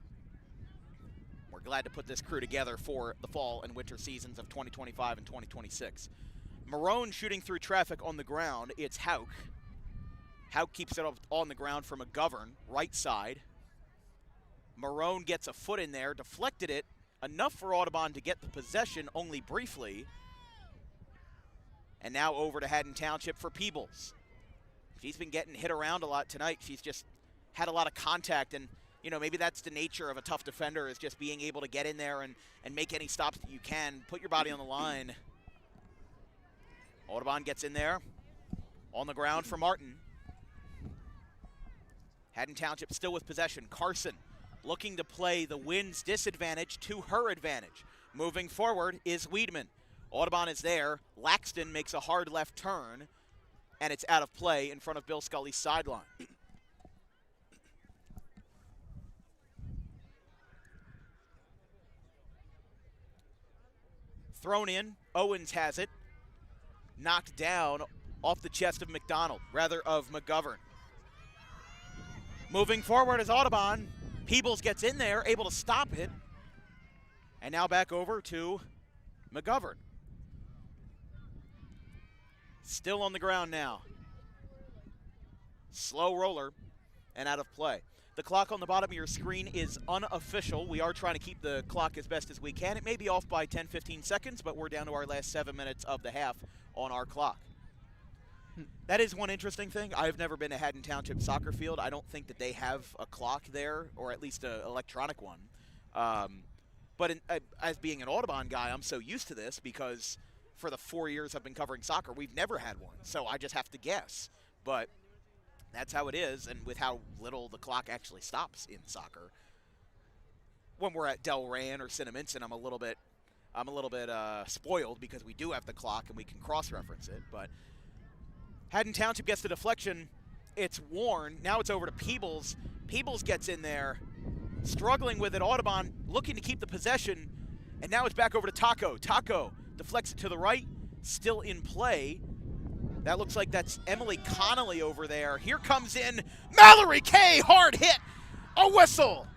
We're glad to put this crew together for the fall and winter seasons of 2025 and 2026. Marone shooting through traffic on the ground. It's Hauk. Hauk keeps it up on the ground for McGovern, right side. Marone gets a foot in there, deflected it, enough for Audubon to get the possession only briefly. And now over to Haddon Township for Peebles. She's been getting hit around a lot tonight. She's just had a lot of contact, and you know, maybe that's the nature of a tough defender, is just being able to get in there and make any stops that you can, put your body on the line. Audubon gets in there, on the ground for Martin. Haddon Township still with possession. Carson looking to play the wind's disadvantage to her advantage. Moving forward is Weedman. Audubon is there. Laxton makes a hard left turn, and it's out of play in front of Bill Scully's sideline. Thrown in, Owens has it. Knocked down off the chest of McDonald, rather of McGovern. Moving forward is Audubon. Peebles gets in there, able to stop it. And now back over to McGovern. Still on the ground now. Slow roller and out of play. The clock on the bottom of your screen is unofficial. We are trying to keep the clock as best as we can. It may be off by 10, 15 seconds, but we're down to our last 7 minutes of the half on our clock. That is one interesting thing. I've never been to Haddon Township soccer field. I don't think that they have a clock there, or at least an electronic one. But as being an Audubon guy, I'm so used to this because for the 4 years I've been covering soccer, we've never had one. So I just have to guess. But that's how it is, and with how little the clock actually stops in soccer. When we're at Delran or Cinnaminson, I'm a little bit spoiled because we do have the clock and we can cross-reference it. But Haddon Township gets the deflection. It's Warren. Now it's over to Peebles. Peebles gets in there, struggling with it. Audubon looking to keep the possession, and now it's back over to Taco. Taco deflects it to the right, still in play. That looks like that's Emily Connolly over there. Here comes in Mallory Kay, hard hit, a whistle.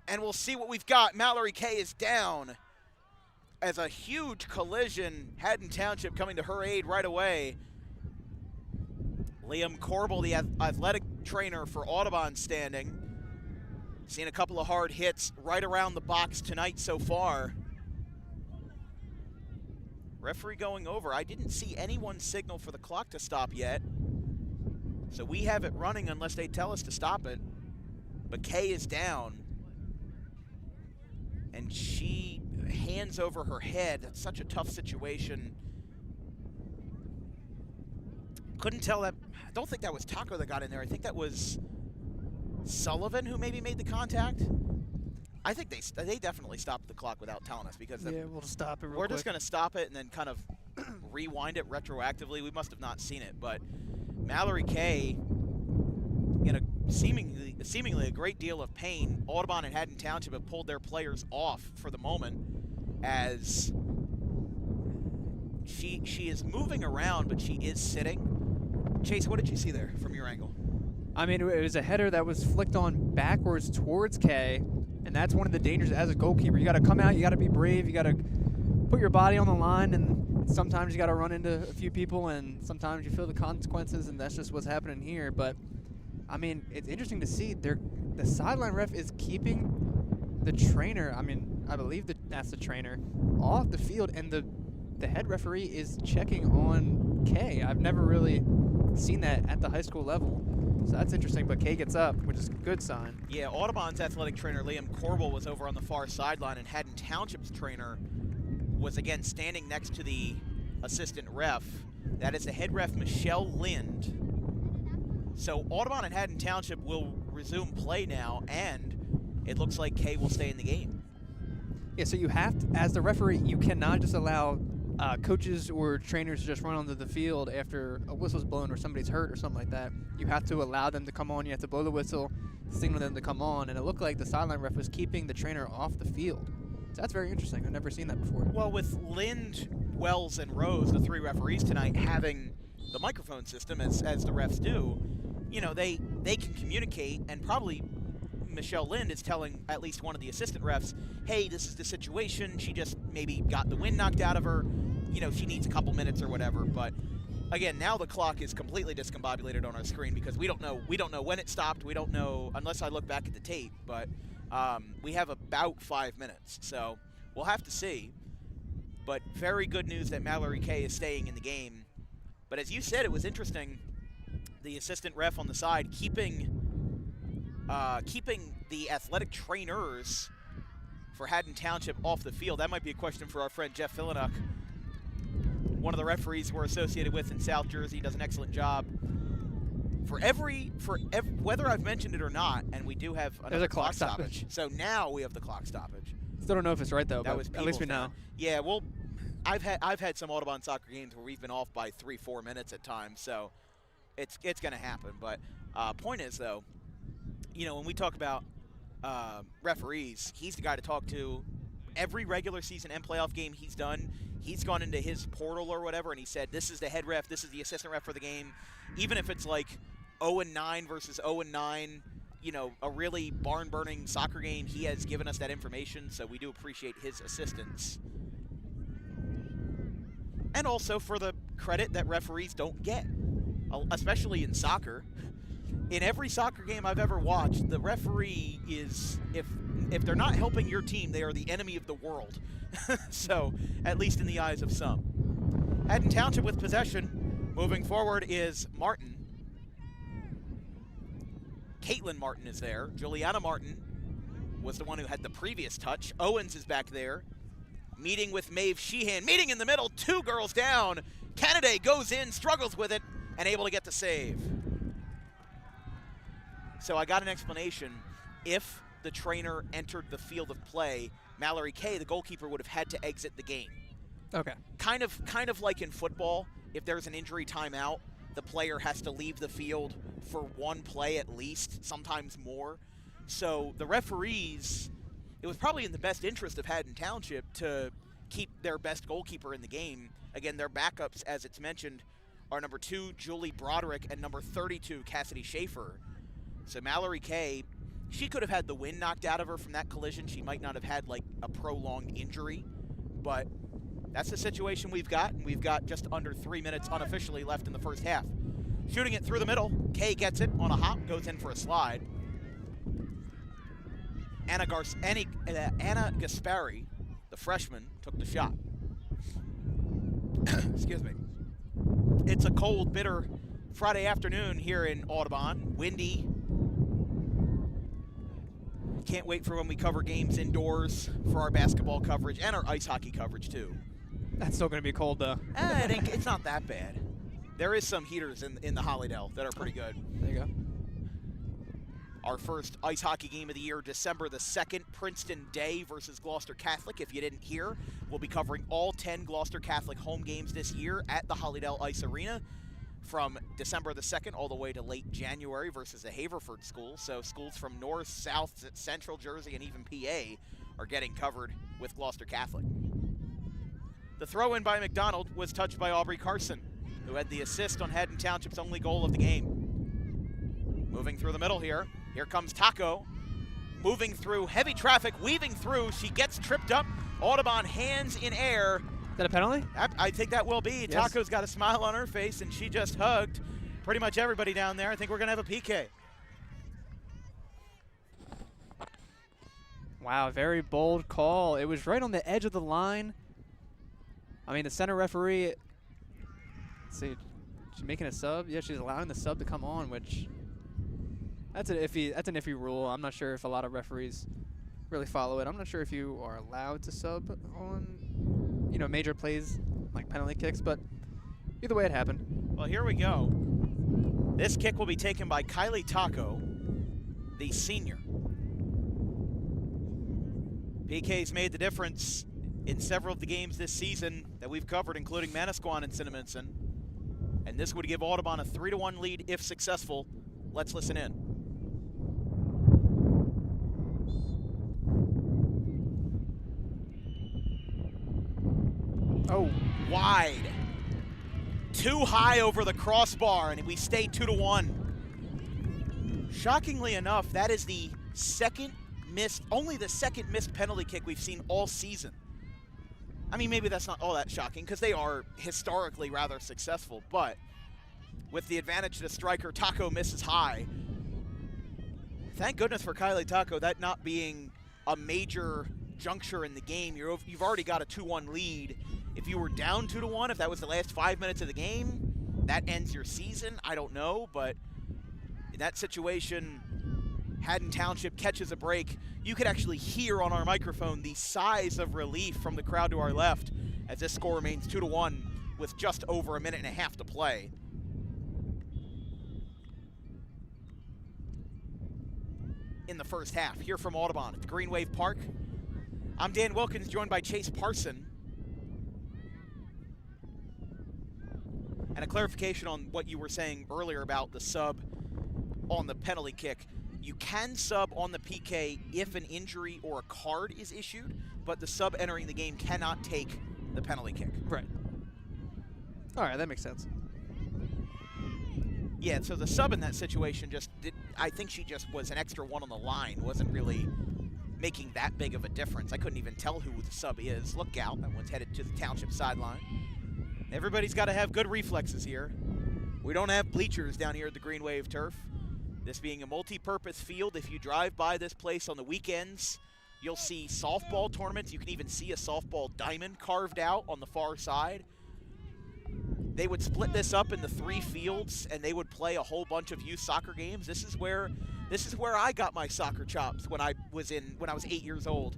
And we'll see what we've got. Mallory Kay is down as a huge collision. Haddon Township coming to her aid right away. Liam Corbel, the athletic trainer for Audubon, standing. Seen a couple of hard hits right around the box tonight so far. Referee going over. I didn't see anyone signal for the clock to stop yet. So we have it running unless they tell us to stop it. But Kay is down. And she hands over her head. That's such a tough situation. Couldn't tell that. I don't think that was Taco that got in there. I think that was Sullivan who maybe made the contact. I think they definitely stopped the clock without telling us, because yeah, we'll just stop it real we're quick. just going to stop it and then kind of rewind it retroactively. We must have not seen it, but Mallory Kay in a seemingly a great deal of pain. Audubon and Haddon Township have pulled their players off for the moment as she is moving around, but she is sitting. Chase, what did you see there from your angle? I mean, it was a header that was flicked on backwards towards Kay, and that's one of the dangers as a goalkeeper. You got to come out, you got to be brave, you got to put your body on the line, and sometimes you got to run into a few people, and sometimes you feel the consequences, and that's just what's happening here. But I mean, it's interesting to see the sideline ref is keeping the trainer, I mean, I believe that's the trainer, off the field, and the head referee is checking on Kay. I've never really seen that at the high school level. So that's interesting, but Kay gets up, which is a good sign. Yeah, Audubon's athletic trainer, Liam Corbel, was over on the far sideline, and Haddon Township's trainer was, again, standing next to the assistant ref. That is the head ref, Michelle Lind. So Audubon and Haddon Township will resume play now, and it looks like Kay will stay in the game. Yeah, so you have to, as the referee, you cannot just allow coaches or trainers just run onto the field after a whistle's blown or somebody's hurt or something like that, you have to allow them to come on. You have to blow the whistle, signal them to come on. And it looked like the sideline ref was keeping the trainer off the field. So that's very interesting. I've never seen that before. Well, with Lind, Wells, and Rose, the 3 referees tonight, having the microphone system as the refs do, you know, they can communicate, and probably Michelle Lind is telling at least one of the assistant refs, hey, this is the situation. She just maybe got the wind knocked out of her. You know, she needs a couple minutes or whatever. But again, now the clock is completely discombobulated on our screen because we don't know when it stopped. We don't know unless I look back at the tape. But we have about 5 minutes, so we'll have to see. But very good news that Mallory Kay is staying in the game. But as you said, it was interesting. The assistant ref on the side keeping the athletic trainers for Haddon Township off the field. That might be a question for our friend Jeff Fillinuk, one of the referees we're associated with in South Jersey. Does an excellent job. For every whether I've mentioned it or not, and we do have another clock stoppage. So now we have the clock stoppage. Still don't know if it's right though. That but was at least we know. Yeah, well, I've had some Audubon soccer games where we've been off by 3-4 minutes at times, so it's going to happen. But point is though, you know, when we talk about referees, he's the guy to talk to. Every regular season and playoff game he's done, he's gone into his portal or whatever, and he said, this is the head ref, this is the assistant ref for the game. Even if it's like 0-9 versus 0-9, you know, a really barn-burning soccer game, he has given us that information, so we do appreciate his assistance. And also for the credit that referees don't get, especially in soccer. In every soccer game I've ever watched, the referee is, if they're not helping your team, they are the enemy of the world. So, at least in the eyes of some. Haddon Township with possession. Moving forward is Martin. Caitlin Martin is there. Juliana Martin was the one who had the previous touch. Owens is back there. Meeting with Maeve Sheehan. Meeting in the middle. 2 girls down. Kennedy goes in, struggles with it, and able to get the save. So I got an explanation. If the trainer entered the field of play, Mallory Kay, the goalkeeper, would have had to exit the game. Okay. Kind of like in football, if there's an injury timeout, the player has to leave the field for 1 play at least, sometimes more. So the referees, it was probably in the best interest of Haddon Township to keep their best goalkeeper in the game. Again, their backups, as it's mentioned, are number 2, Julie Broderick, and number 32, Cassidy Schaefer. So Mallory Kay, she could have had the wind knocked out of her from that collision. She might not have had like a prolonged injury, but that's the situation we've got, and we've got just under 3 minutes unofficially left in the first half. Shooting it through the middle, Kay gets it on a hop, goes in for a slide. Anna Gaspari, the freshman, took the shot. Excuse me. It's a cold, bitter Friday afternoon here in Audubon. Windy. Can't wait for when we cover games indoors for our basketball coverage and our ice hockey coverage too. That's still going to be cold though. It's not that bad. There is some heaters in the Hollydale that are pretty good. There you go. Our first ice hockey game of the year, December the 2nd, Princeton Day versus Gloucester Catholic. If you didn't hear, we'll be covering all 10 Gloucester Catholic home games this year at the Hollydale Ice Arena from December the 2nd all the way to late January versus the Haverford school. So schools from North, South, Central Jersey, and even PA are getting covered with Gloucester Catholic. The throw-in by McDonald was touched by Aubrey Carson, who had the assist on Haddon Township's only goal of the game. Moving through the middle here. Here comes Taco. Moving through heavy traffic, weaving through. She gets tripped up. Audubon hands in air. Is that a penalty? I think that will be. Yes. Taco's got a smile on her face, and she just hugged pretty much everybody down there. I think we're going to have a PK. Wow, very bold call. It was right on the edge of the line. I mean, the center referee, let's see, she's making a sub. Yeah, she's allowing the sub to come on, which that's an iffy rule. I'm not sure if a lot of referees really follow it. I'm not sure if you are allowed to sub on, you know, major plays like penalty kicks, but either way it happened. Well, here we go. This kick will be taken by Kylie Taco, the senior. PK's made the difference in several of the games this season that we've covered, including Manasquan and Cinnaminson. And this would give Audubon a 3-1 lead if successful. Let's listen in. Oh, wide. Too high over the crossbar, and we stay 2-1. Shockingly enough, that is the only the second missed penalty kick we've seen all season. I mean, maybe that's not all that shocking because they are historically rather successful, but with the advantage to striker, Taco misses high. Thank goodness for Kylie Taco, that not being a major juncture in the game. You've already got a 2-1 lead. If you were down 2-1, if that was the last 5 minutes of the game, that ends your season. I don't know, but in that situation, Haddon Township catches a break. You could actually hear on our microphone the sighs of relief from the crowd to our left as this score remains 2-1 with just over a minute and a half to play. In the first half, here from Audubon at the Green Wave Park. I'm Dan Wilkins, joined by Chase Parson. And a clarification on what you were saying earlier about the sub on the penalty kick. You can sub on the PK if an injury or a card is issued, but the sub entering the game cannot take the penalty kick. right. All right, that makes sense. Yeah, so the sub in that situation I think she just was an extra one on the line, wasn't really making that big of a difference. I couldn't even tell who the sub is. Look out, that one's headed to the Township sideline. Everybody's got to have good reflexes here. We don't have bleachers down here at the Green Wave turf. This being a multi-purpose field, if you drive by this place on the weekends, you'll see softball tournaments. You can even see a softball diamond carved out on the far side. They would split this up into 3 fields, and they would play a whole bunch of youth soccer games. This is where I got my soccer chops when I was 8 years old.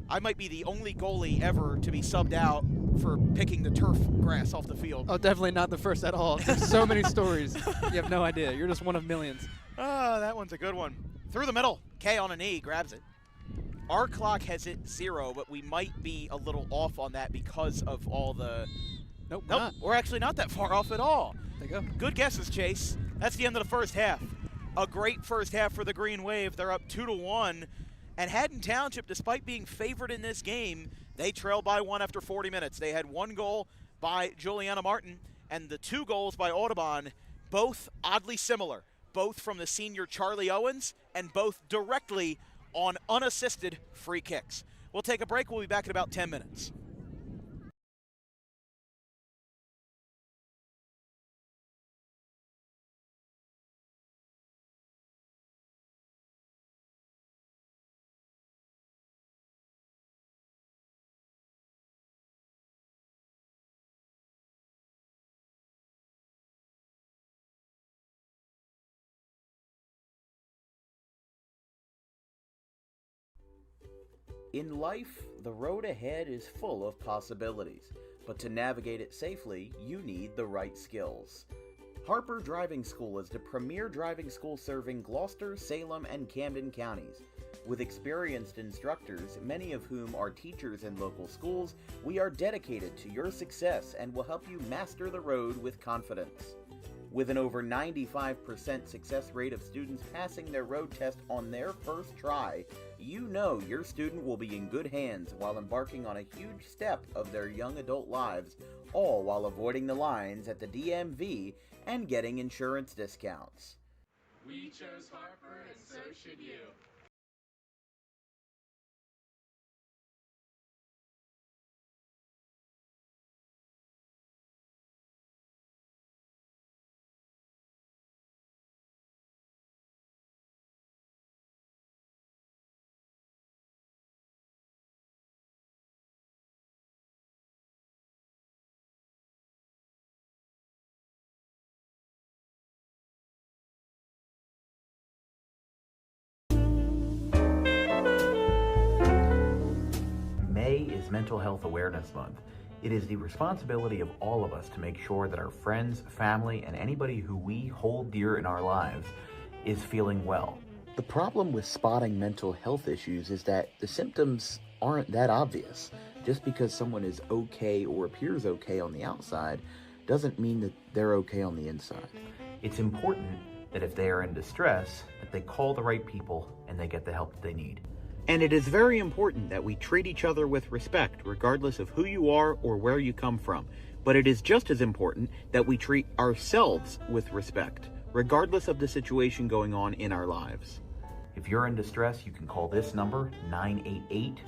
I might be the only goalie ever to be subbed out for picking the turf grass off the field. Oh, definitely not the first at all. There's so many stories. You have no idea. You're just one of millions. Ah, that one's a good one. Through the middle. Kay on a knee, grabs it. Our clock has it 0, but we might be a little off on that because of all the... Nope, we're actually not that far off at all. There you go. Good guesses, Chase. That's the end of the first half. A great first half for the Green Wave. They're up 2-1. And Haddon Township, despite being favored in this game, they trail by 1 after 40 minutes. They had 1 goal by Juliana Martin and the 2 goals by Audubon, both oddly similar, both from the senior Charlie Owens and both directly on unassisted free kicks. We'll take a break. We'll be back in about 10 minutes. In life, the road ahead is full of possibilities, but to navigate it safely, you need the right skills. Harper Driving School is the premier driving school serving Gloucester, Salem, and Camden counties. With experienced instructors, many of whom are teachers in local schools, we are dedicated to your success and will help you master the road with confidence. With an over 95% success rate of students passing their road test on their first try, you know your student will be in good hands while embarking on a huge step of their young adult lives, all while avoiding the lines at the DMV and getting insurance discounts. We chose Harper, and so should you. May is Mental Health Awareness Month. It is the responsibility of all of us to make sure that our friends, family, and anybody who we hold dear in our lives is feeling well. The problem with spotting mental health issues is that the symptoms aren't that obvious. Just because someone is okay or appears okay on the outside doesn't mean that they're okay on the inside. It's important that if they are in distress, that they call the right people and they get the help that they need. And it is very important that we treat each other with respect, regardless of who you are or where you come from. But it is just as important that we treat ourselves with respect, regardless of the situation going on in our lives. If you're in distress, you can call this number, 988,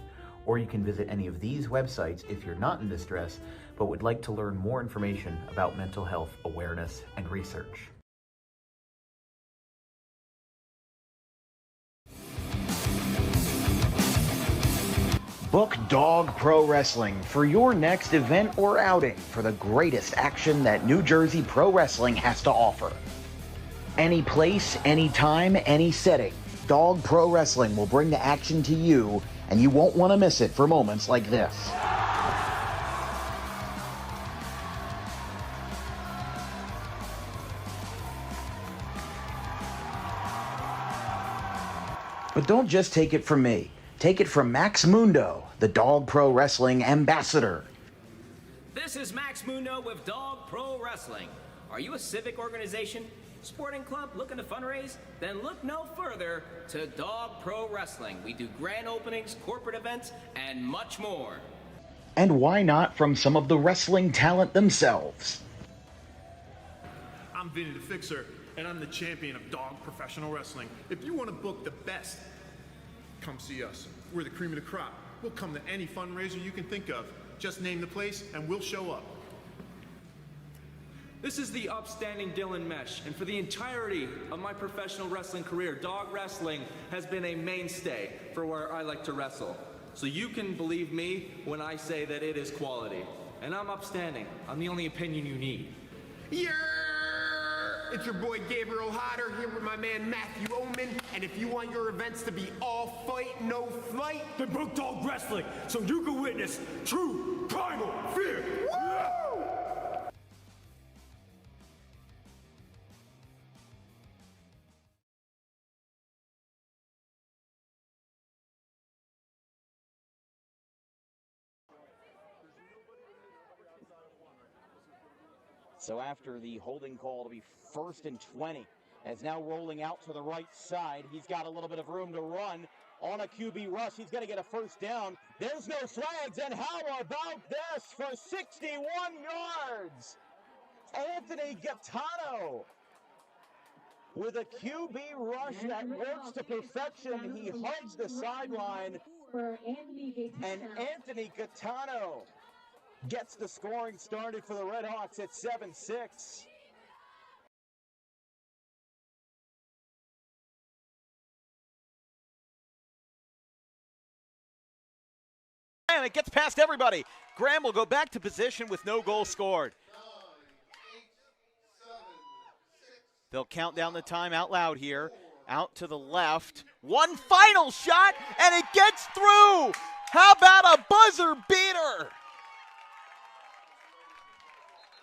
or you can visit any of these websites if you're not in distress, but would like to learn more information about mental health awareness and research. Book Dog Pro Wrestling for your next event or outing for the greatest action that New Jersey Pro Wrestling has to offer. Any place, any time, any setting, Dog Pro Wrestling will bring the action to you, and you won't want to miss it for moments like this. But don't just take it from me. Take it from Max Mundo, the Dog Pro Wrestling ambassador. This is Max Mundo with Dog Pro Wrestling. Are you a civic organization, sporting club looking to fundraise? Then look no further to Dog Pro Wrestling. We do grand openings, corporate events, and much more. And why not from some of the wrestling talent themselves? I'm Vinny the Fixer, and I'm the champion of Dog Professional Wrestling. If you want to book the best, come see us. We're the cream of the crop. We'll come to any fundraiser you can think of. Just name the place and we'll show up. This is the upstanding Dylan Mesh, and for the entirety of my professional wrestling career, dog wrestling has been a mainstay for where I like to wrestle. So you can believe me when I say that it is quality. And I'm upstanding. I'm the only opinion you need. Yeah! It's your boy Gabriel Hodder here with my man Matthew Oman, and if you want your events to be all fight, no flight, then book Dog Wrestling so you can witness true primal fear. Woo! So after the holding call to be 1st and 20, as now rolling out to the right side, he's got a little bit of room to run on a QB rush. He's going to get a first down. There's no flags, and how about this for 61 yards? Anthony Gaetano with a QB rush that works to perfection. He hugs the sideline, and Anthony Gaetano gets the scoring started for the Red Hawks at 7-6. And it gets past everybody. Graham will go back to position with no goal scored. They'll count down the time out loud here. Out to the left. One final shot, and it gets through. How about a buzzer beater?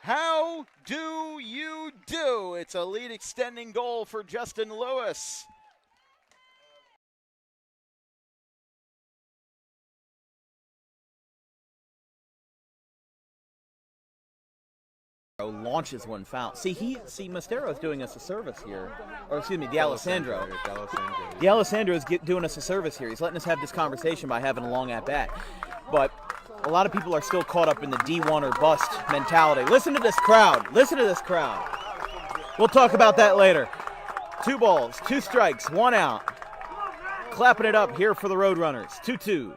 How do you do? It's a lead extending goal for Justin Lewis. Launches one foul. See, Mostero's doing us a service here. Or excuse me, D'Alessandro. D'Alessandro's doing us a service here. He's letting us have this conversation by having a long at-bat. But a lot of people are still caught up in the D1 or bust mentality. Listen to this crowd. Listen to this crowd. We'll talk about that later. 2 balls, 2 strikes, 1 out. Clapping it up here for the Roadrunners. 2-2.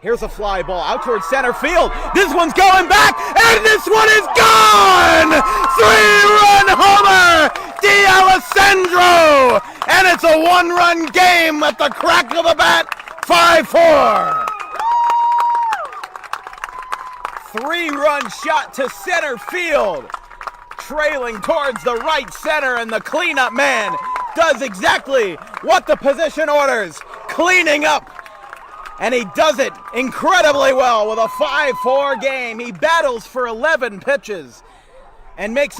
Here's a fly ball out towards center field. This one's going back, and this one is gone! 3-run homer! D'Alessandro! And it's a 1-run game at the crack of the bat. 5-4. 3-run shot to center field. Trailing towards the right center, and the cleanup man does exactly what the position orders. Cleaning up. And he does it incredibly well with a 5-4 game. He battles for 11 pitches and makes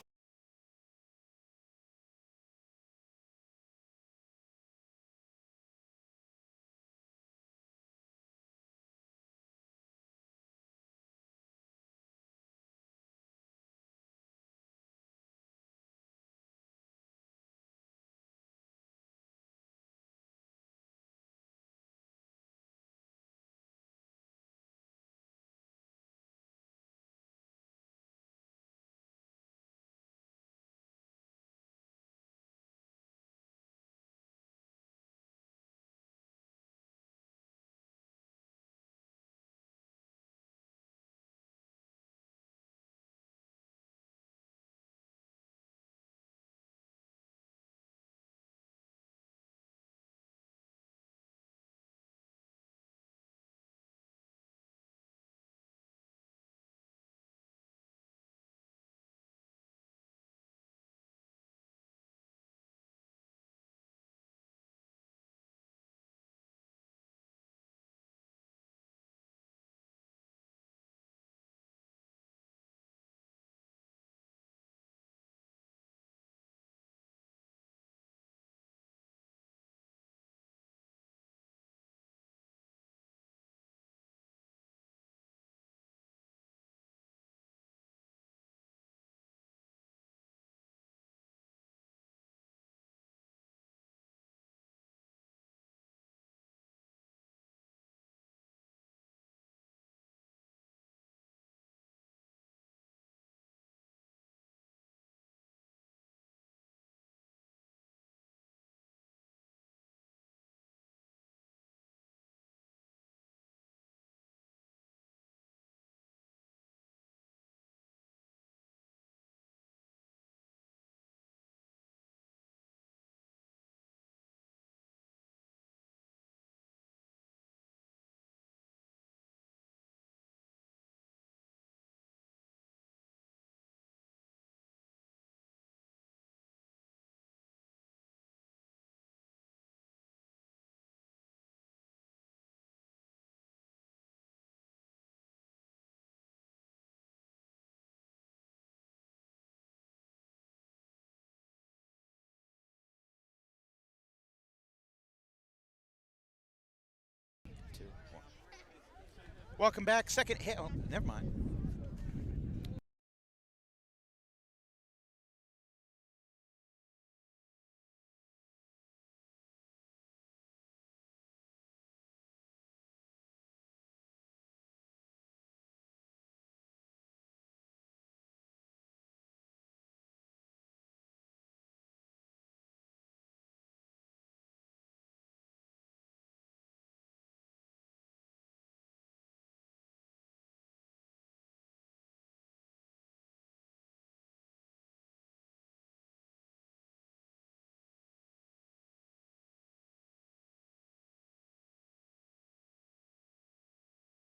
Welcome back. Second hit. Oh, never mind.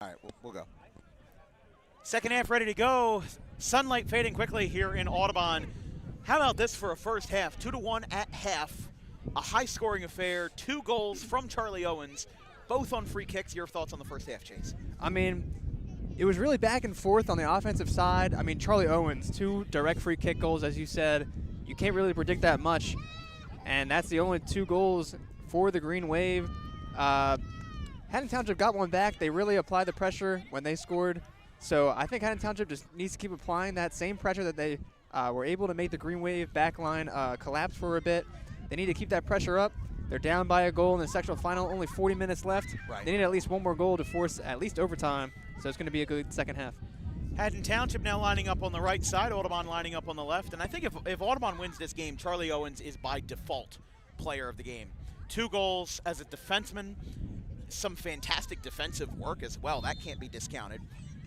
All right, we'll go. Second half ready to go. Sunlight fading quickly here in Audubon. How about this for a first half? 2-1 at half. A high-scoring affair. 2 goals from Charlie Owens, both on free kicks. Your thoughts on the first half, Chase? I mean, it was really back and forth on the offensive side. I mean, Charlie Owens, 2 direct free kick goals, as you said. You can't really predict that much. And that's the only 2 goals for the Green Wave. Haddon Township got one back. They really applied the pressure when they scored. So I think Haddon Township just needs to keep applying that same pressure that they were able to make the Green Wave back line collapse for a bit. They need to keep that pressure up. They're down by a goal in the sectional final, only 40 minutes left. Right. They need at least one more goal to force at least overtime. So it's going to be a good second half. Haddon Township now lining up on the right side, Audubon lining up on the left. And I think if Audubon wins this game, Charlie Owens is by default player of the game. 2 goals as a defenseman. Some fantastic defensive work as well. That can't be discounted.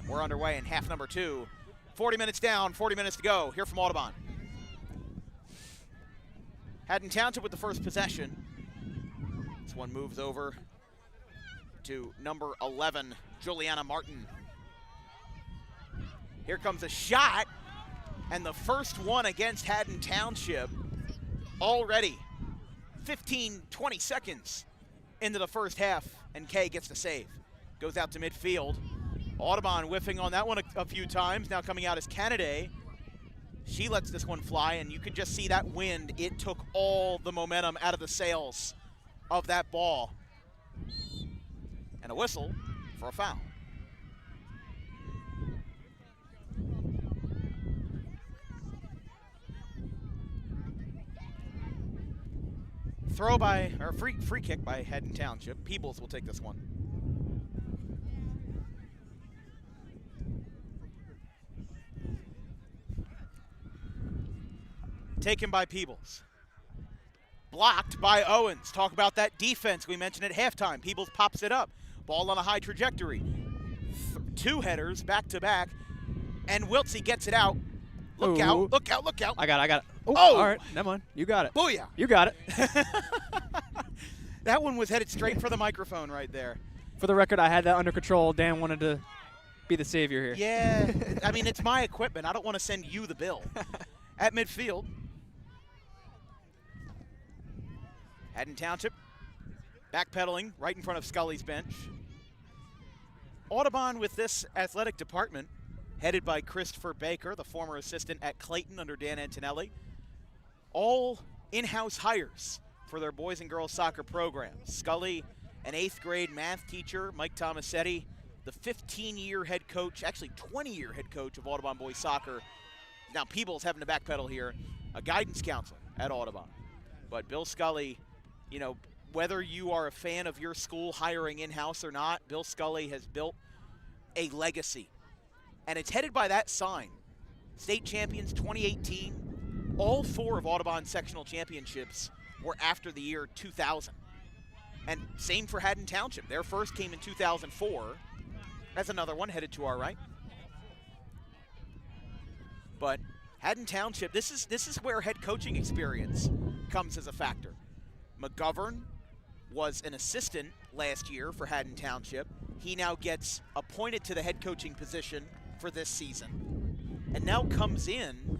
We're underway in half number 2. 40 minutes down, 40 minutes to go. Here from Audubon. Haddon Township with the first possession. This one moves over to number 11, Juliana Martin. Here comes a shot, and the first one against Haddon Township already. 15, 20 seconds into the first half, and Kay gets the save. Goes out to midfield. Audubon whiffing on that one a few times. Now coming out is Canada. She lets this one fly, and you can just see that wind. It took all the momentum out of the sails of that ball. And a whistle for a foul. Free kick by Haddon Township. Peebles will take this one. Taken by Peebles. Blocked by Owens. Talk about that defense we mentioned at halftime. Peebles pops it up. Ball on a high trajectory. 2 headers back to back. And Wiltsey gets it out. Look out, look out, look out. I got it. Oh, all right, never mind. You got it. Booyah. You got it. That one was headed straight for the microphone right there. For the record, I had that under control. Dan wanted to be the savior here. Yeah, I mean, it's my equipment. I don't want to send you the bill. At midfield, Haddon Township backpedaling right in front of Scully's bench. Audubon with this athletic department, headed by Christopher Baker, the former assistant at Clayton under Dan Antonelli. All in-house hires for their boys and girls soccer programs. Scully, an 8th grade math teacher, Mike Tomasetti, the 15-year head coach, actually 20-year head coach of Audubon boys soccer. Now Peebles having to backpedal here, a guidance counselor at Audubon. But Bill Scully, you know, whether you are a fan of your school hiring in-house or not, Bill Scully has built a legacy. And it's headed by that sign. State champions 2018, all 4 of Audubon's sectional championships were after the year 2000. And same for Haddon Township. Their first came in 2004. That's another one headed to our right. But Haddon Township, this is where head coaching experience comes as a factor. McGovern was an assistant last year for Haddon Township. He now gets appointed to the head coaching position for this season, and now comes in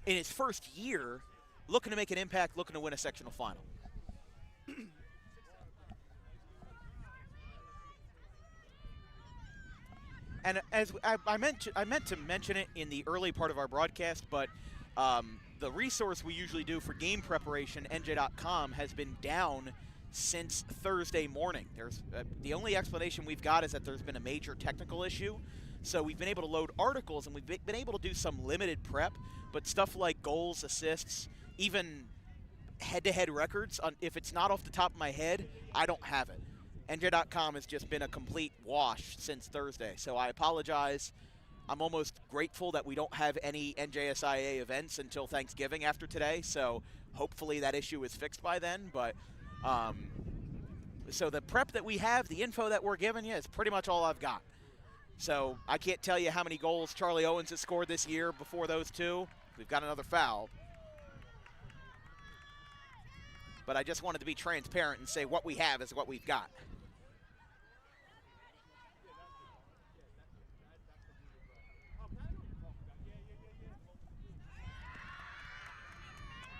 his first year looking to make an impact, looking to win a sectional final. And as I meant to mention it in the early part of our broadcast, but the resource we usually do for game preparation, NJ.com, has been down since Thursday morning. There's the only explanation we've got is that there's been a major technical issue. So we've been able to load articles and we've been able to do some limited prep, but stuff like goals, assists, even head-to-head records, if it's not off the top of my head, I don't have it. NJ.com has just been a complete wash since Thursday, so I apologize. I'm almost grateful that we don't have any NJSIAA events until Thanksgiving after today, so hopefully that issue is fixed by then. But so the prep that we have, the info that we're giving you is pretty much all I've got. So I can't tell you how many goals Charlie Owens has scored this year before those two. We've got another foul. But I just wanted to be transparent and say what we have is what we've got.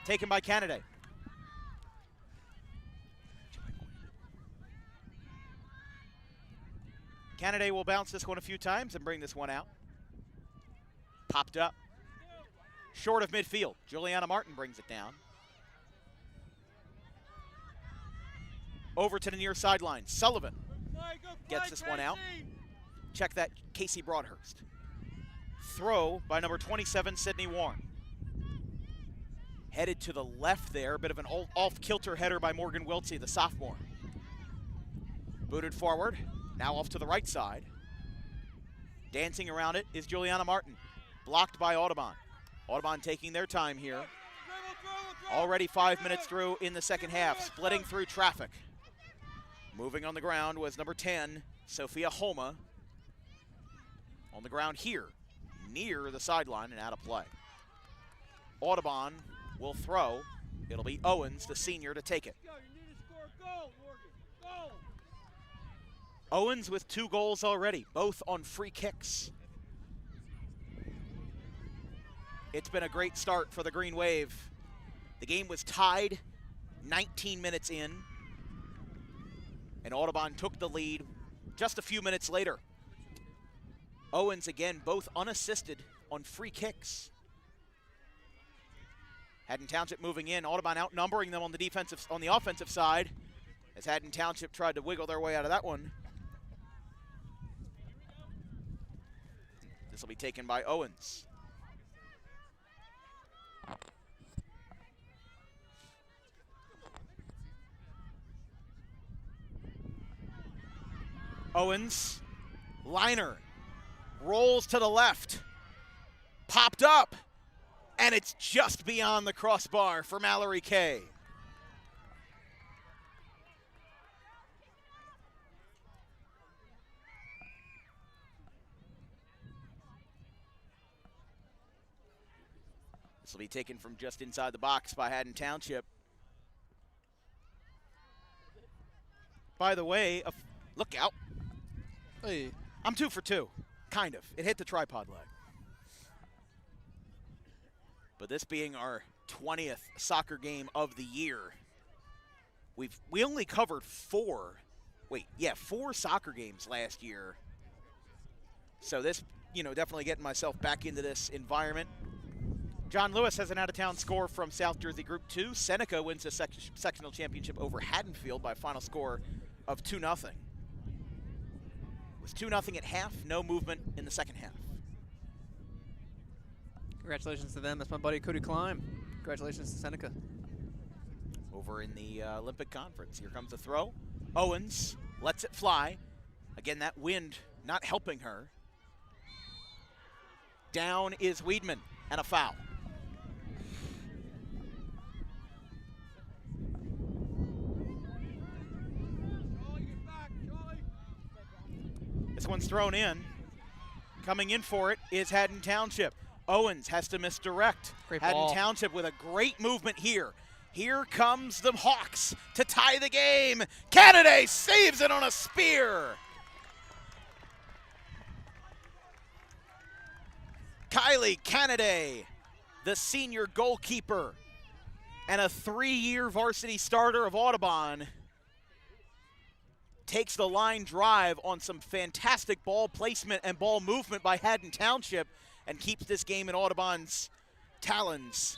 Taken by Canada. Canada will bounce this one a few times and bring this one out. Popped up. Short of midfield. Juliana Martin brings it down. Over to the near sideline. Sullivan gets this one out. Check that, Casey Broadhurst. Throw by number 27, Sydney Warren. Headed to the left there, a bit of an off-kilter header by Morgan Wiltsey, the sophomore. Booted forward, now off to the right side. Dancing around it is Juliana Martin, blocked by Audubon. Audubon taking their time here. Already 5 minutes through in the second half, splitting through traffic. Moving on the ground was number 10, Sophia Homa. On the ground here, near the sideline and out of play. Audubon will throw. It'll be Owens, the senior, to take it. Owens with 2 goals already, both on free kicks. It's been a great start for the Green Wave. The game was tied 19 minutes in, and Audubon took the lead just a few minutes later. Owens, again, both unassisted on free kicks. Haddon Township moving in, Audubon outnumbering them on the offensive side, as Haddon Township tried to wiggle their way out of that one. This will be taken by Owens. Owens, liner, rolls to the left, popped up, and it's just beyond the crossbar for Mallory Kay. This will be taken from just inside the box by Haddon Township. By the way, look out. Hey. I'm 2 for 2, kind of. It hit the tripod leg. But this being our 20th soccer game of the year, we only covered 4 soccer games last year. So this, definitely getting myself back into this environment. John Lewis has an out-of-town score from South Jersey Group 2. Seneca wins the sectional championship over Haddonfield by a final score of 2-0. It was 2-0 at half, no movement in the second half. Congratulations to them. That's my buddy Cody Klein. Congratulations to Seneca. Over in the Olympic Conference. Here comes the throw. Owens lets it fly. Again, that wind not helping her. Down is Weedman, and a foul. This one's thrown in. Coming in for it is Haddon Township. Owens has to misdirect. Haddon Township with a great movement here. Here comes the Hawks to tie the game. Canada saves it on a spear. Kylie Canada, the senior goalkeeper and a 3-year varsity starter of Audubon, takes the line drive on some fantastic ball placement and ball movement by Haddon Township and keeps this game in Audubon's talons.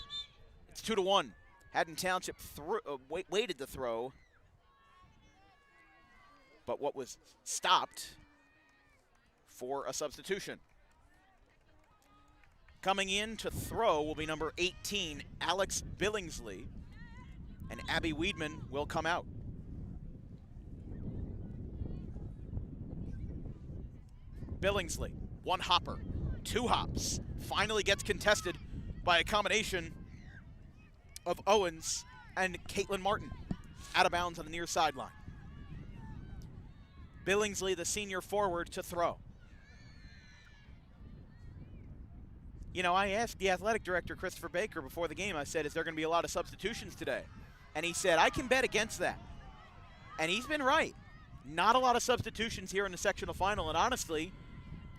It's 2-1. Haddon Township waited to throw, but what was stopped for a substitution. Coming in to throw will be number 18, Alex Billingsley, and Abby Weedman will come out. Billingsley, one hopper, two hops, finally gets contested by a combination of Owens and Caitlin Martin, out of bounds on the near sideline. Billingsley, the senior forward, to throw. You know, I asked the athletic director, Christopher Baker, before the game, I said, is there going to be a lot of substitutions today? And he said, I can bet against that. And he's been right. Not a lot of substitutions here in the sectional final, and honestly,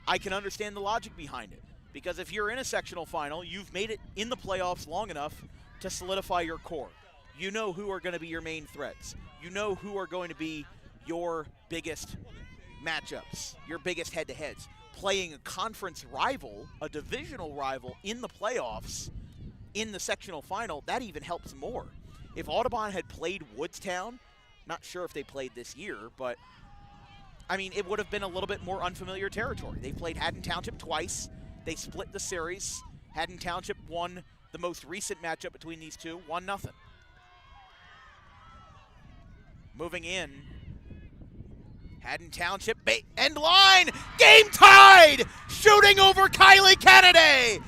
I can understand the logic behind it. Because if you're in a sectional final, you've made it in the playoffs long enough to solidify your core. You know who are going to be your main threats. You know who are going to be your biggest matchups, your biggest head-to-heads. Playing a conference rival, a divisional rival in the playoffs, in the sectional final, that even helps more. If Audubon had played Woodstown, not sure if they played this year, but I mean, it would have been a little bit more unfamiliar territory. They played Haddon Township twice. They split the series. Haddon Township won the most recent matchup between these two, 1-0. Moving in, Haddon Township end line, game tied, shooting over Kylie Kennedy,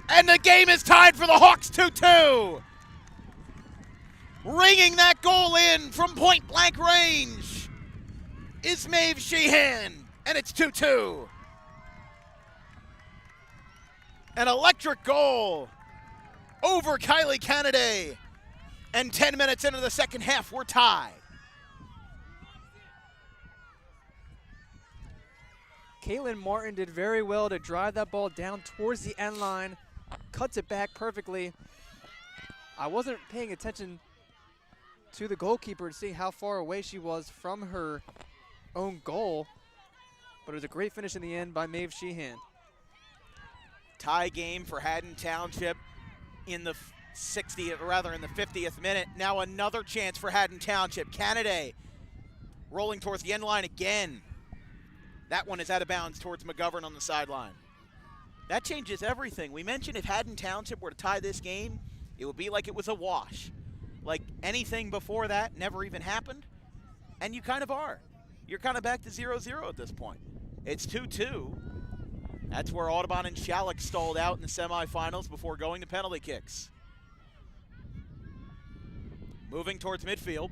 and the game is tied for the Hawks 2-2. Ringing that goal in from point blank range is Maeve Sheehan, and it's 2-2. An electric goal over Kylie Kennedy, and 10 minutes into the second half, we're tied. Caitlin Martin did very well to drive that ball down towards the end line, cuts it back perfectly. I wasn't paying attention to the goalkeeper to see how far away she was from her own goal, but it was a great finish in the end by Maeve Sheehan. Tie game for Haddon Township in the 50th minute. Now another chance for Haddon Township. Kennedy rolling towards the end line again. That one is out of bounds towards McGovern on the sideline. That changes everything. We mentioned if Haddon Township were to tie this game, it would be like it was a wash. Like anything before that never even happened, and you kind of are. You're kind of back to 0-0 at this point. It's 2-2. That's where Audubon and Shalleck stalled out in the semifinals before going to penalty kicks. Moving towards midfield.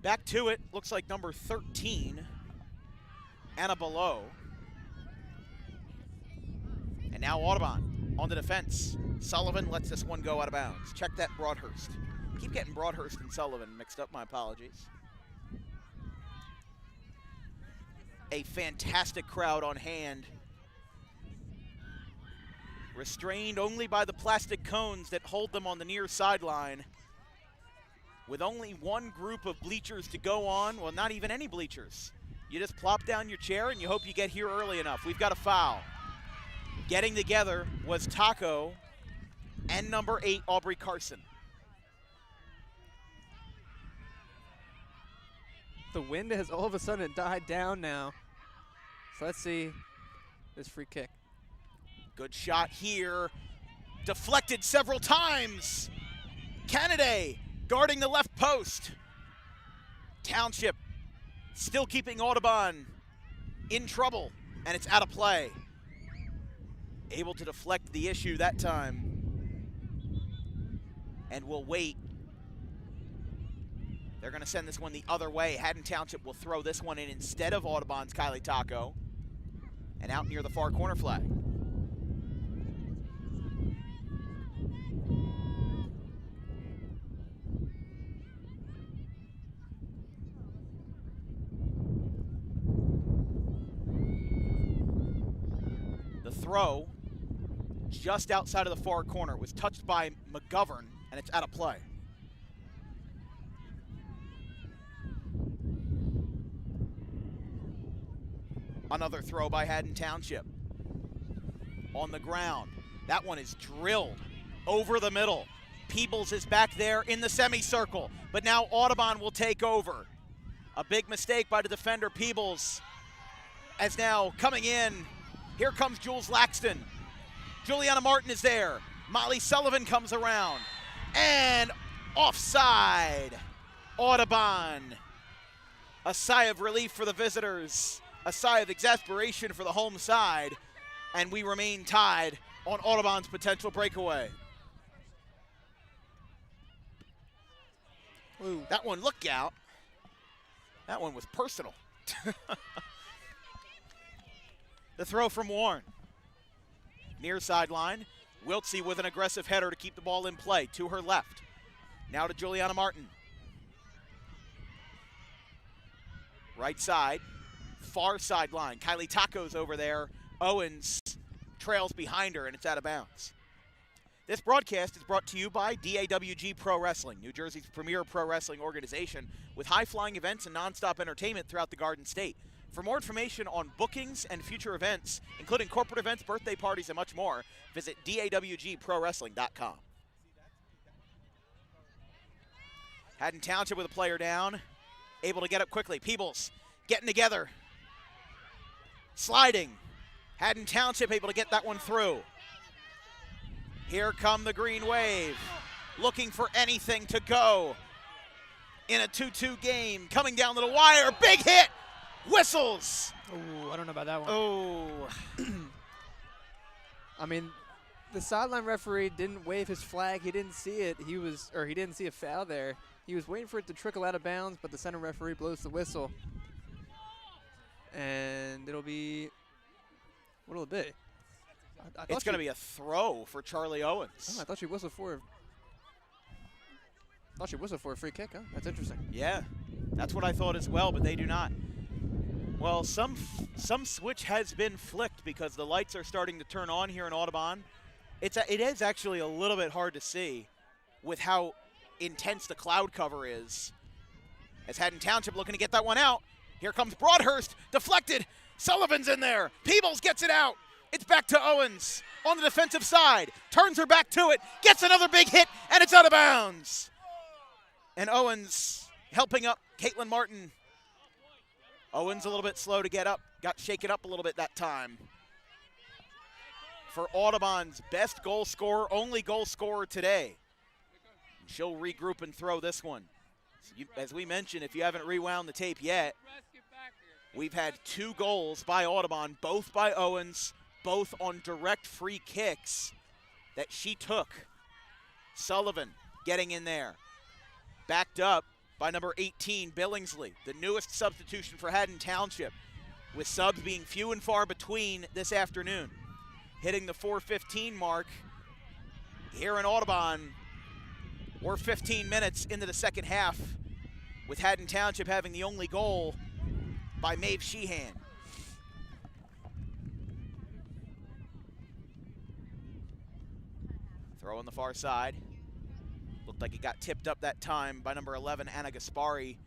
Back to it, looks like number 13, Anna Below. And now Audubon on the defense. Sullivan lets this one go out of bounds. Check that, Broadhurst. Keep getting Broadhurst and Sullivan mixed up, my apologies. A fantastic crowd on hand. Restrained only by the plastic cones that hold them on the near sideline. With only one group of bleachers to go on, well, not even any bleachers. You just plop down your chair and you hope you get here early enough. We've got a foul. Getting together was Taco and number 8, Aubrey Carson. The wind has all of a sudden died down now. So let's see this free kick. Good shot here. Deflected several times. Kennedy guarding the left post. Township still keeping Audubon in trouble, and it's out of play. Able to deflect the issue that time. And we'll wait. They're going to send this one the other way. Haddon Township will throw this one in instead of Audubon's Kylie Taco. And out near the far corner flag. The throw just outside of the far corner was touched by McGovern, and it's out of play. Another throw by Haddon Township. On the ground. That one is drilled over the middle. Peebles is back there in the semicircle, but now Audubon will take over. A big mistake by the defender, Peebles. As now coming in, here comes Jules Laxton. Juliana Martin is there. Molly Sullivan comes around. And offside. Audubon. A sigh of relief for the visitors. A sigh of exasperation for the home side. And we remain tied on Audubon's potential breakaway. Ooh. That one, look out. That one was personal. The throw from Warren. Near sideline. Wiltsey with an aggressive header to keep the ball in play. To her left. Now to Juliana Martin. Right side. Far sideline. Kylie Taco's over there. Owens trails behind her, and it's out of bounds. This broadcast is brought to you by DAWG Pro Wrestling, New Jersey's premier pro wrestling organization with high-flying events and nonstop entertainment throughout the Garden State. For more information on bookings and future events, including corporate events, birthday parties, and much more, visit DAWGProWrestling.com. Haddon Township with a player down, able to get up quickly. Peebles getting together, sliding. Haddon Township able to get that one through. Here come the Green Wave, looking for anything to go in a 2-2 game. Coming down to the wire, big hit, whistles. Oh, I don't know about that one. Oh. I mean, the sideline referee didn't wave his flag. He didn't see it. He didn't see a foul there. He was waiting for it to trickle out of bounds, but the center referee blows the whistle. And it'll be, what'll it be? It's going to be a throw for Charlie Owens. Oh, I thought she whistled for a free kick, huh? That's interesting. Yeah, that's what I thought as well, but they do not. Well, some switch has been flicked because the lights are starting to turn on here in Audubon. It is actually a little bit hard to see with how intense the cloud cover is. As Haddon Township looking to get that one out. Here comes Broadhurst, deflected. Sullivan's in there. Peebles gets it out. It's back to Owens on the defensive side. Turns her back to it. Gets another big hit, and it's out of bounds. And Owens helping up Caitlin Martin. Owens a little bit slow to get up. Got shaken up a little bit that time. For Audubon's best goal scorer, only goal scorer today. She'll regroup and throw this one. So as we mentioned, if you haven't rewound the tape yet, we've had 2 goals by Audubon, both by Owens, both on direct free kicks that she took. Sullivan getting in there. Backed up by number 18, Billingsley, the newest substitution for Haddon Township, with subs being few and far between this afternoon. Hitting the 4:15 mark here in Audubon. We're 15 minutes into the second half, with Haddon Township having the only goal by Maeve Sheehan. Throw on the far side. Looked like it got tipped up that time by number 11, Anna Gaspari.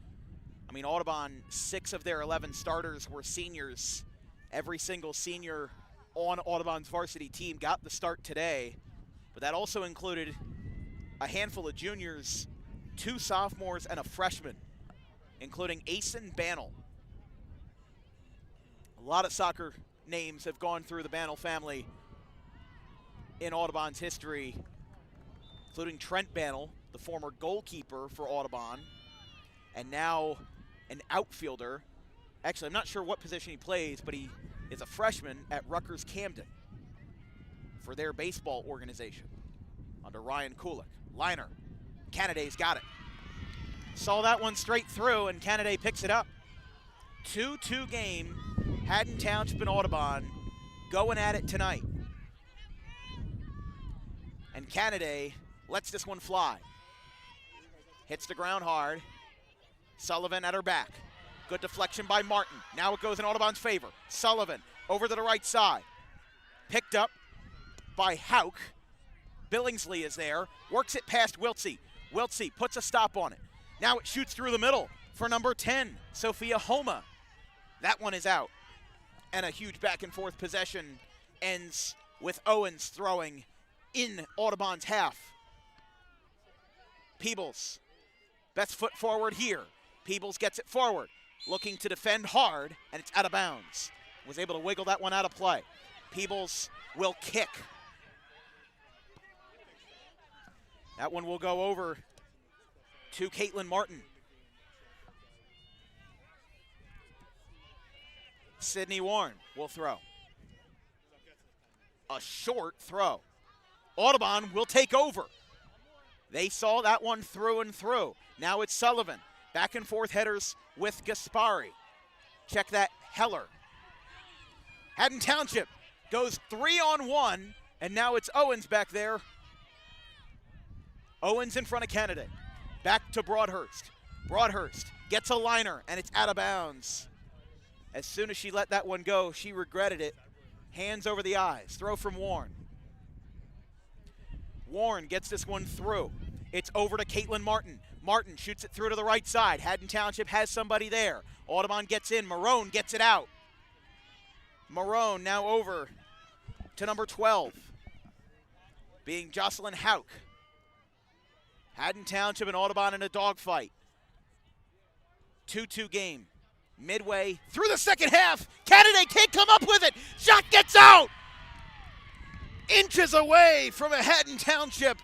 I mean, Audubon, 6 of their 11 starters were seniors. Every single senior on Audubon's varsity team got the start today, but that also included a handful of juniors, 2 sophomores, and a freshman, including Asen Bannell. A lot of soccer names have gone through the Bannell family in Audubon's history, including Trent Bannell, the former goalkeeper for Audubon, and now an outfielder. Actually, I'm not sure what position he plays, but he is a freshman at Rutgers Camden for their baseball organization under Ryan Kulik. Liner, Canada's got it. Saw that one straight through, and Canada picks it up. 2-2 game, Haddon Township and Audubon going at it tonight. And Canada lets this one fly. Hits the ground hard. Sullivan at her back. Good deflection by Martin. Now it goes in Audubon's favor. Sullivan over to the right side. Picked up by Hauk. Billingsley is there. Works it past Wiltsey. Wiltsey puts a stop on it. Now it shoots through the middle for number 10, Sophia Homa. That one is out. And a huge back and forth possession ends with Owens throwing in Audubon's half. Peebles, best foot forward here. Peebles gets it forward. looking to defend hard, and it's out of bounds. Was able to wiggle that one out of play. Peebles will kick. That one will go over to Caitlin Martin. Sydney Warren will throw. A short throw. Audubon will take over. They saw that one through and through. Now it's Sullivan. Back and forth headers with Gaspari. Check that, Heller. Haddon Township goes 3-on-1, and now it's Owens back there. Owens in front of Kennedy. Back to Broadhurst. Broadhurst gets a liner, and it's out of bounds. As soon as she let that one go, she regretted it. Hands over the eyes. Throw from Warren. Warren gets this one through. It's over to Caitlin Martin. Martin shoots it through to the right side. Haddon Township has somebody there. Audubon gets in. Marone gets it out. Marone now over to number 12, being Jocelyn Hauk. Haddon Township and Audubon in a dogfight. 2-2 game. Midway through the second half. Kennedy can't come up with it. Shot gets out. Inches away from a Haddon Township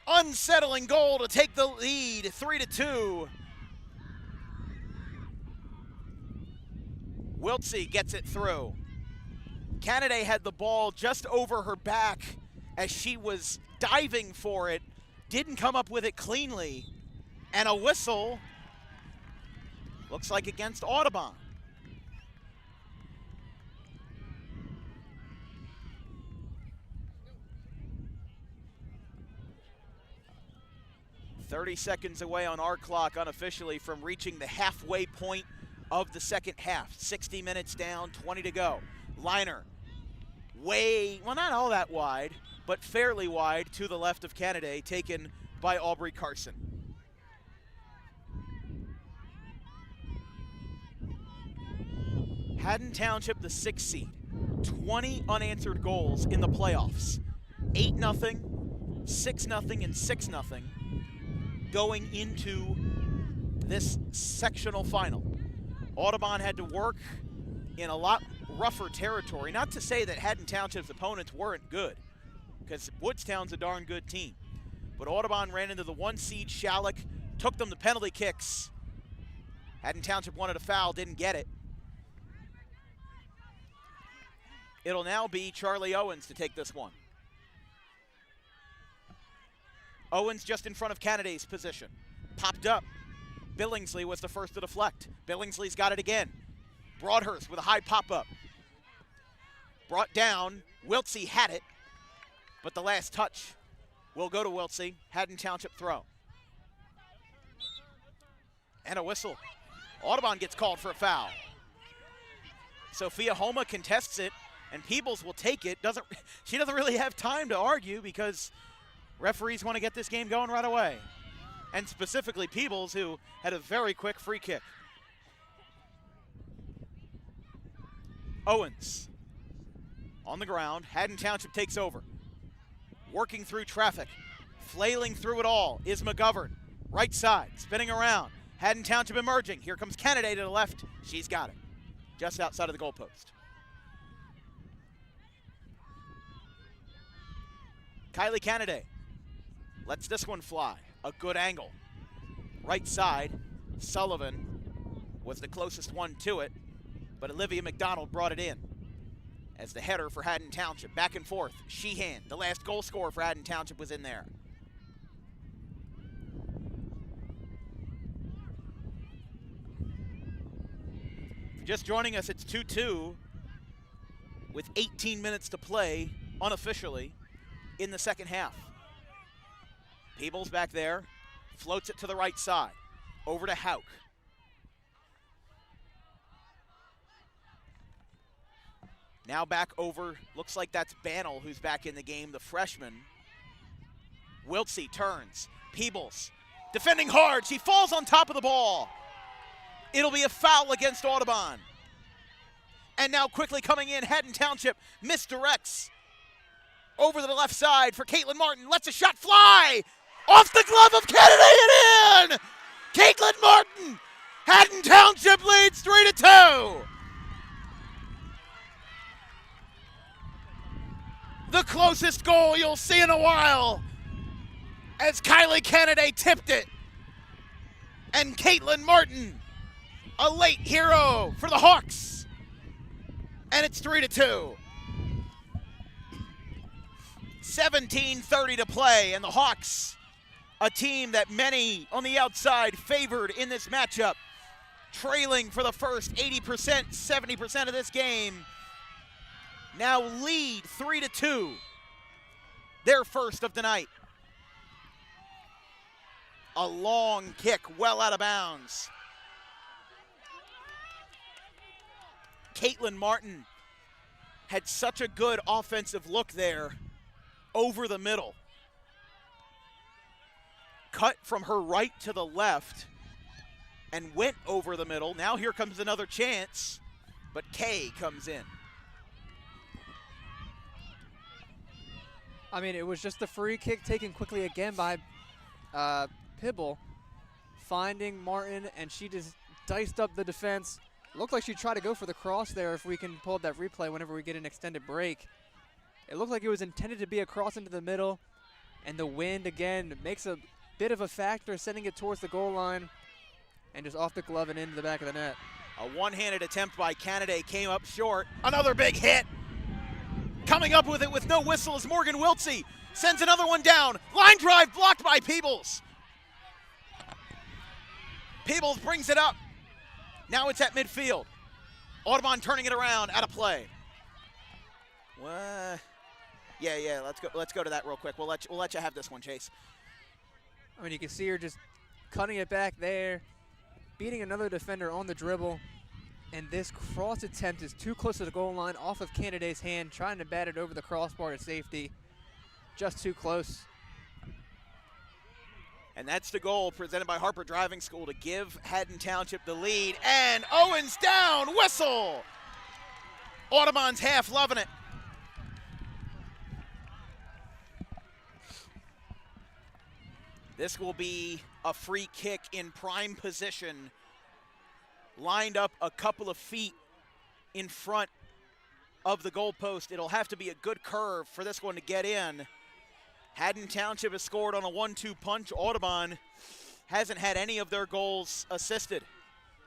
unsettling goal to take the lead, 3-2. Wiltsey gets it through. Kennedy had the ball just over her back as she was diving for it. Didn't come up with it cleanly. And a whistle. Looks like against Audubon. "30 seconds away on our clock unofficially from reaching the halfway point of the second half. 60 minutes down, 20 to go. Liner way, well, not all that wide, but fairly wide to the left of Kennedy, taken by Aubrey Carson. Haddon Township, the 6th seed. 20 unanswered goals in the playoffs. 8-0, 6-0, and 6-0 going into this sectional final. Audubon had to work in a lot rougher territory. Not to say that Haddon Township's opponents weren't good, because Woodstown's a darn good team. But Audubon ran into the 1 seed Shalleck, took them to penalty kicks. Haddon Township wanted a foul, didn't get it. It'll now be Charlie Owens to take this one. Owens just in front of Kennedy's position. Popped up. Billingsley was the first to deflect. Billingsley's got it again. Broadhurst with a high pop-up. Brought down. Wiltsey had it, but the last touch will go to Wiltsey. Haddon Township throw. And a whistle. Audubon gets called for a foul. Sophia Homa contests it, and Peebles will take it. She doesn't really have time to argue because referees want to get this game going right away. And specifically Peebles, who had a very quick free kick. Owens on the ground. Haddon Township takes over. Working through traffic. Flailing through it all is McGovern. Right side, spinning around. Haddon Township emerging. Here comes Kennedy to the left. She's got it. Just outside of the goalpost. Kylie Kennedy lets this one fly. A good angle. Right side, Sullivan was the closest one to it, but Olivia McDonald brought it in as the header for Haddon Township. Back and forth. Sheehan, the last goal scorer for Haddon Township, was in there. If you're just joining us, it's 2-2 with 18 minutes to play unofficially in the second half. Peebles back there, floats it to the right side, over to Hauk. Now back over, looks like that's Bannell who's back in the game, the freshman. Wiltsey turns, Peebles defending hard, she falls on top of the ball. It'll be a foul against Audubon. And now quickly coming in, Haddon Township misdirects. Over to the left side for Caitlin Martin, lets a shot fly! Off the glove of Kennedy and in! Caitlin Martin Haddon Township leads 3-2. The closest goal you'll see in a while as Kylie Kennedy tipped it. And Caitlin Martin, a late hero for the Hawks. And it's 3-2. 17:30 to play, and the Hawks, a team that many on the outside favored in this matchup, trailing for the first 80%, 70% of this game, now lead 3-2, their first of the night. A long kick well out of bounds. Caitlin Martin had such a good offensive look there over the middle. Cut from her right to the left and went over the middle. Now here comes another chance, but Kay comes in. I mean, it was just a free kick taken quickly again by Pibble, finding Martin, and she just diced up the defense. Looked like she tried to go for the cross there if we can pull up that replay whenever we get an extended break. It looked like it was intended to be a cross into the middle, and the wind again makes a bit of a factor, sending it towards the goal line and just off the glove and into the back of the net. A one-handed attempt by Kennedy came up short. Another big hit. Coming up with it with no whistle is Morgan Wiltsey. Sends another one down. Line drive blocked by Peebles. Peebles brings it up. Now it's at midfield. Audubon turning it around, out of play. What? Yeah. Let's go to that real quick. We'll let you have this one, Chase. I mean, you can see her just cutting it back there, beating another defender on the dribble, and this cross attempt is too close to the goal line, off of Canada's hand, trying to bat it over the crossbar to safety. Just too close. And that's the goal presented by Harper Driving School to give Haddon Township the lead. And Owens down, whistle! Audubon's half loving it. This will be a free kick in prime position, lined up a couple of feet in front of the goalpost. It'll have to be a good curve for this one to get in. Haddon Township has scored on a 1-2 punch. Audubon hasn't had any of their goals assisted.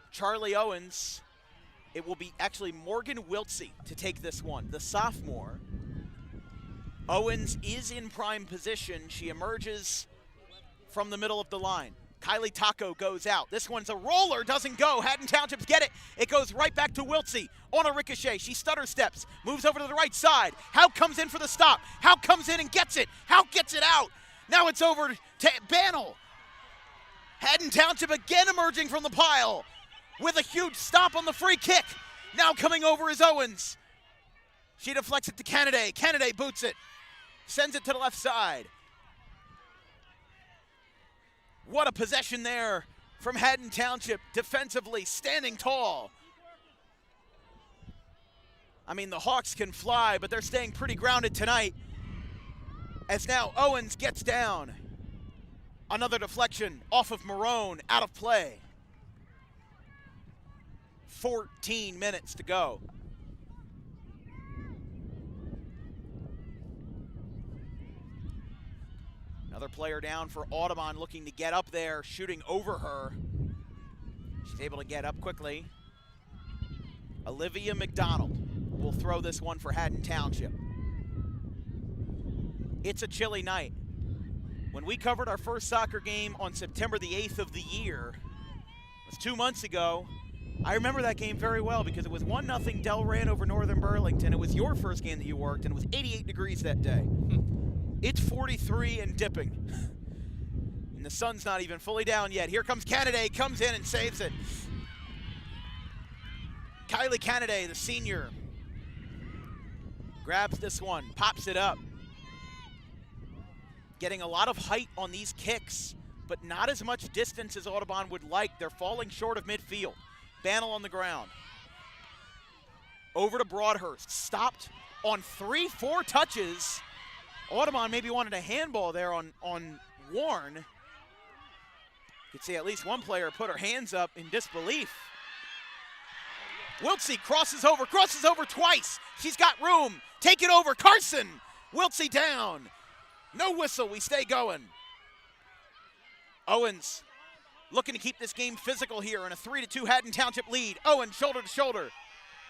Charlie Owens, it will be actually Morgan Wiltsey to take this one, the sophomore. Owens is in prime position. She emerges from the middle of the line. Kylie Taco goes out. This one's a roller, doesn't go. Haddon Townships get it. It goes right back to Wiltsey on a ricochet. She stutter steps, moves over to the right side. How comes in for the stop. How comes in and gets it. How gets it out. Now it's over to Bannell. Haddon Township again emerging from the pile with a huge stop on the free kick. Now coming over is Owens. She deflects it to Kennedy. Kennedy boots it. Sends it to the left side. What a possession there from Haddon Township, defensively standing tall. I mean, the Hawks can fly, but they're staying pretty grounded tonight. As now Owens gets down. Another deflection off of Marone, out of play. 14 minutes to go. Another player down for Audubon, looking to get up there, shooting over her. She's able to get up quickly. Olivia McDonald will throw this one for Haddon Township. It's a chilly night. When we covered our first soccer game on September the 8th of the year, it was 2 months ago. I remember that game very well because it was 1-0 Delran over Northern Burlington. It was your first game that you worked, and it was 88 degrees that day. It's 43 and dipping. And the sun's not even fully down yet. Here comes Kennedy, comes in and saves it. Kylie Kennedy, the senior, grabs this one, pops it up. Getting a lot of height on these kicks, but not as much distance as Audubon would like. They're falling short of midfield. Bannell on the ground. Over to Broadhurst, stopped on 3-4 touches. Audubon maybe wanted a handball there on Warren. You can see at least one player put her hands up in disbelief. Wiltsey crosses over twice. She's got room. Take it over, Carson. Wiltsey down. No whistle, we stay going. Owens looking to keep this game physical here in a 3-2 Haddon Township lead. Owens shoulder to shoulder.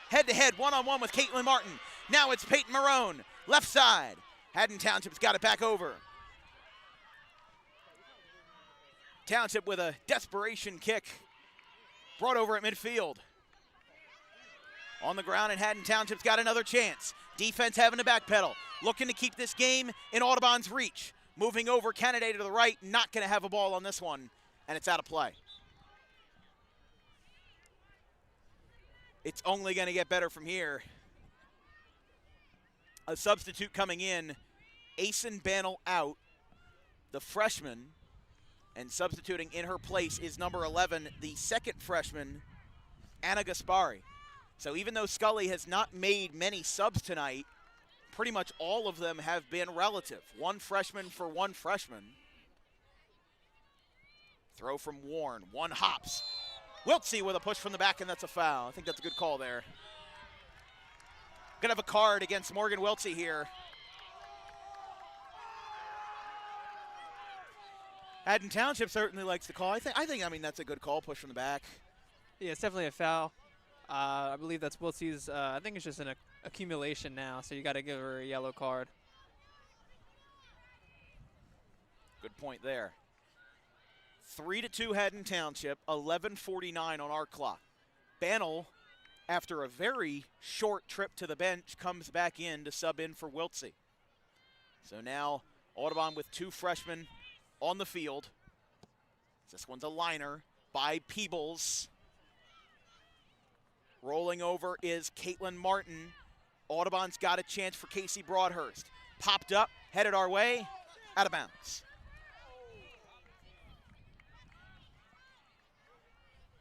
Head-to-head, one-on-one with Caitlin Martin. Now it's Peyton Marone, left side. Haddon Township's got it back over. Township with a desperation kick. Brought over at midfield. On the ground, and Haddon Township's got another chance. Defense having to backpedal. Looking to keep this game in Audubon's reach. Moving over, Kennedy to the right. Not going to have a ball on this one, and it's out of play. It's only going to get better from here. A substitute coming in. Asen Bannell out, the freshman. And substituting in her place is number 11, the second freshman, Anna Gaspari. So even though Scully has not made many subs tonight, pretty much all of them have been relative. One freshman for one freshman. Throw from Warren, one hops. Wiltsey with a push from the back, and that's a foul. I think that's a good call there. Gonna have a card against Morgan Wiltsey here. Haddon Township certainly likes the call. I think that's a good call, push from the back. Yeah, it's definitely a foul. I believe that's Wiltsey's, I think it's just an accumulation now, so you got to give her a yellow card. Good point there. 3-2 Haddon Township, 11:49 on our clock. Bannell, after a very short trip to the bench, comes back in to sub in for Wiltsey. So now Audubon with two freshmen on the field. This one's a liner by Peebles. Rolling over is Caitlin Martin. Audubon's got a chance for Casey Broadhurst. Popped up, headed our way, out of bounds.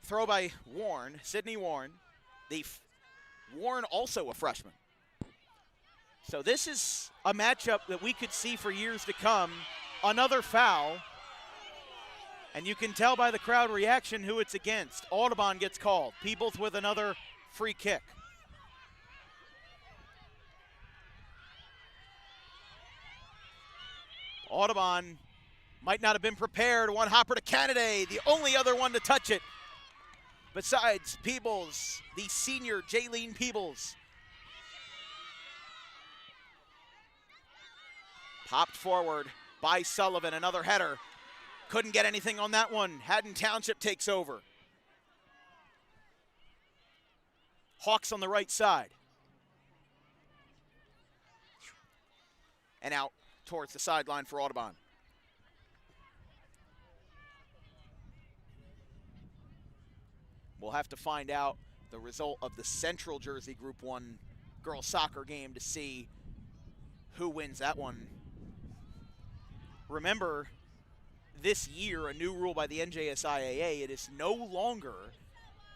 Throw by Warren, Sydney Warren. Warren also a freshman. So this is a matchup that we could see for years to come. Another foul. And you can tell by the crowd reaction who it's against. Audubon gets called. Peebles with another free kick. Audubon might not have been prepared. One hopper to Kennedy, the only other one to touch it. Besides Peebles, the senior Jaylene Peebles. Popped forward by Sullivan, another header. Couldn't get anything on that one. Haddon Township takes over. Hawks on the right side. And out towards the sideline for Audubon. We'll have to find out the result of the Central Jersey Group 1 girls soccer game to see who wins that one. Remember, this year, a new rule by the NJSIAA, it is no longer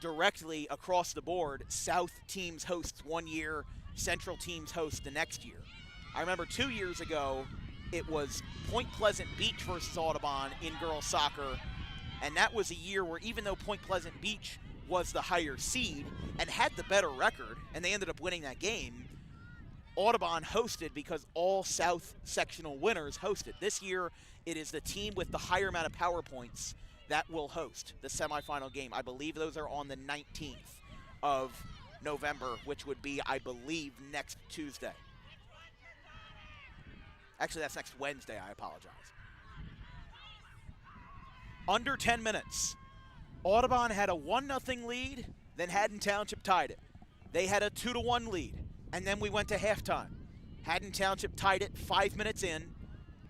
directly across the board. South teams host 1 year, Central teams host the next year. I remember 2 years ago, it was Point Pleasant Beach versus Audubon in girls soccer, and that was a year where even though Point Pleasant Beach was the higher seed and had the better record, and they ended up winning that game, Audubon hosted because all South sectional winners hosted. This year, it is the team with the higher amount of power points that will host the semifinal game. I believe those are on the 19th of November, which would be, I believe, next Tuesday. Actually, that's next Wednesday. I apologize. Under 10 minutes. Audubon had a 1-0 lead, then Haddon Township tied it. They had a 2-1 lead, and then we went to halftime. Haddon Township tied it 5 minutes in,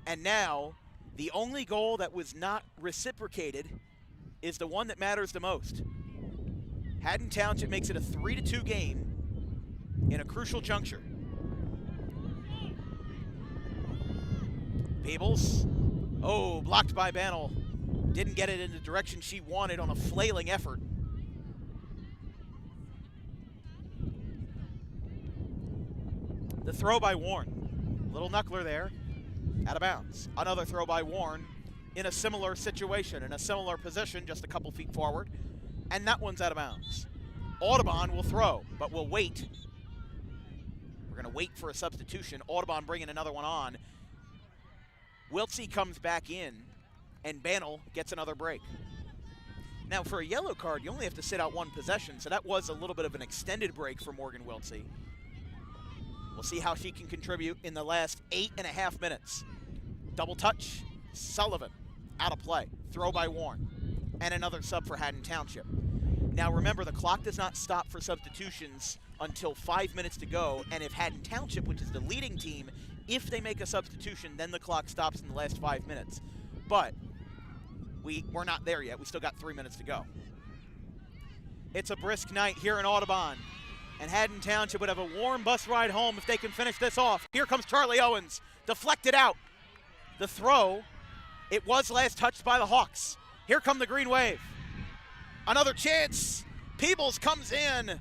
and now the only goal that was not reciprocated is the one that matters the most. Haddon Township makes it a 3-2 game in a crucial juncture. Peebles, blocked by Bannell. Didn't get it in the direction she wanted on a flailing effort. The throw by Warren. Little knuckler there. Out of bounds. Another throw by Warren. in a similar situation, in a similar position, just a couple feet forward, and that one's out of bounds. Audubon will throw, but we'll wait. We're going to wait for a substitution. Audubon bringing another one on. Wiltsey comes back in, and Bannell gets another break. Now, for a yellow card, you only have to sit out one possession, so that was a little bit of an extended break for Morgan Wiltsey. We'll see how she can contribute in the last 8.5 minutes. Double touch, Sullivan, out of play. Throw by Warren, and another sub for Haddon Township. Now remember, the clock does not stop for substitutions until 5 minutes to go, and if Haddon Township, which is the leading team, if they make a substitution, then the clock stops in the last 5 minutes. But we're not there yet. We still got 3 minutes to go. It's a brisk night here in Audubon, and Haddon Township would have a warm bus ride home if they can finish this off. Here comes Charlie Owens, deflected out. The throw, it was last touched by the Hawks. Here come the Green Wave. Another chance. Peebles comes in.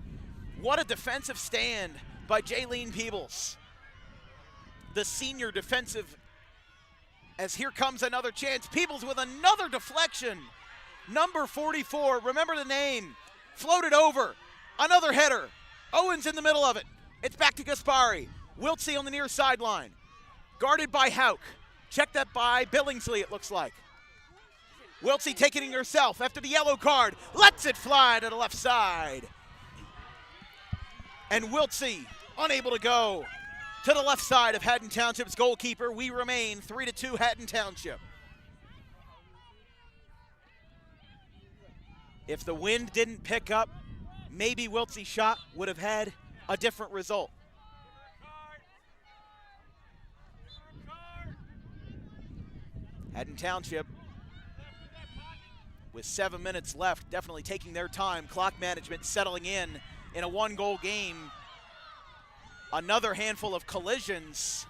What a defensive stand by Jaylene Peebles, the senior defensive, as here comes another chance. Peebles with another deflection. Number 44, remember the name, floated over. Another header. Owens in the middle of it. It's back to Gaspari. Wiltsey on the near sideline. Guarded by Hauk. Check that by Billingsley, it looks like. Wiltsey taking it herself after the yellow card. Lets it fly to the left side. And Wiltsey unable to go to the left side of Haddon Township's goalkeeper. We remain 3-2 Haddon Township. If the wind didn't pick up, maybe Wiltsey's shot would have had a different result. Haddon Township, with 7 minutes left, definitely taking their time. Clock management settling in a one-goal game. Another handful of collisions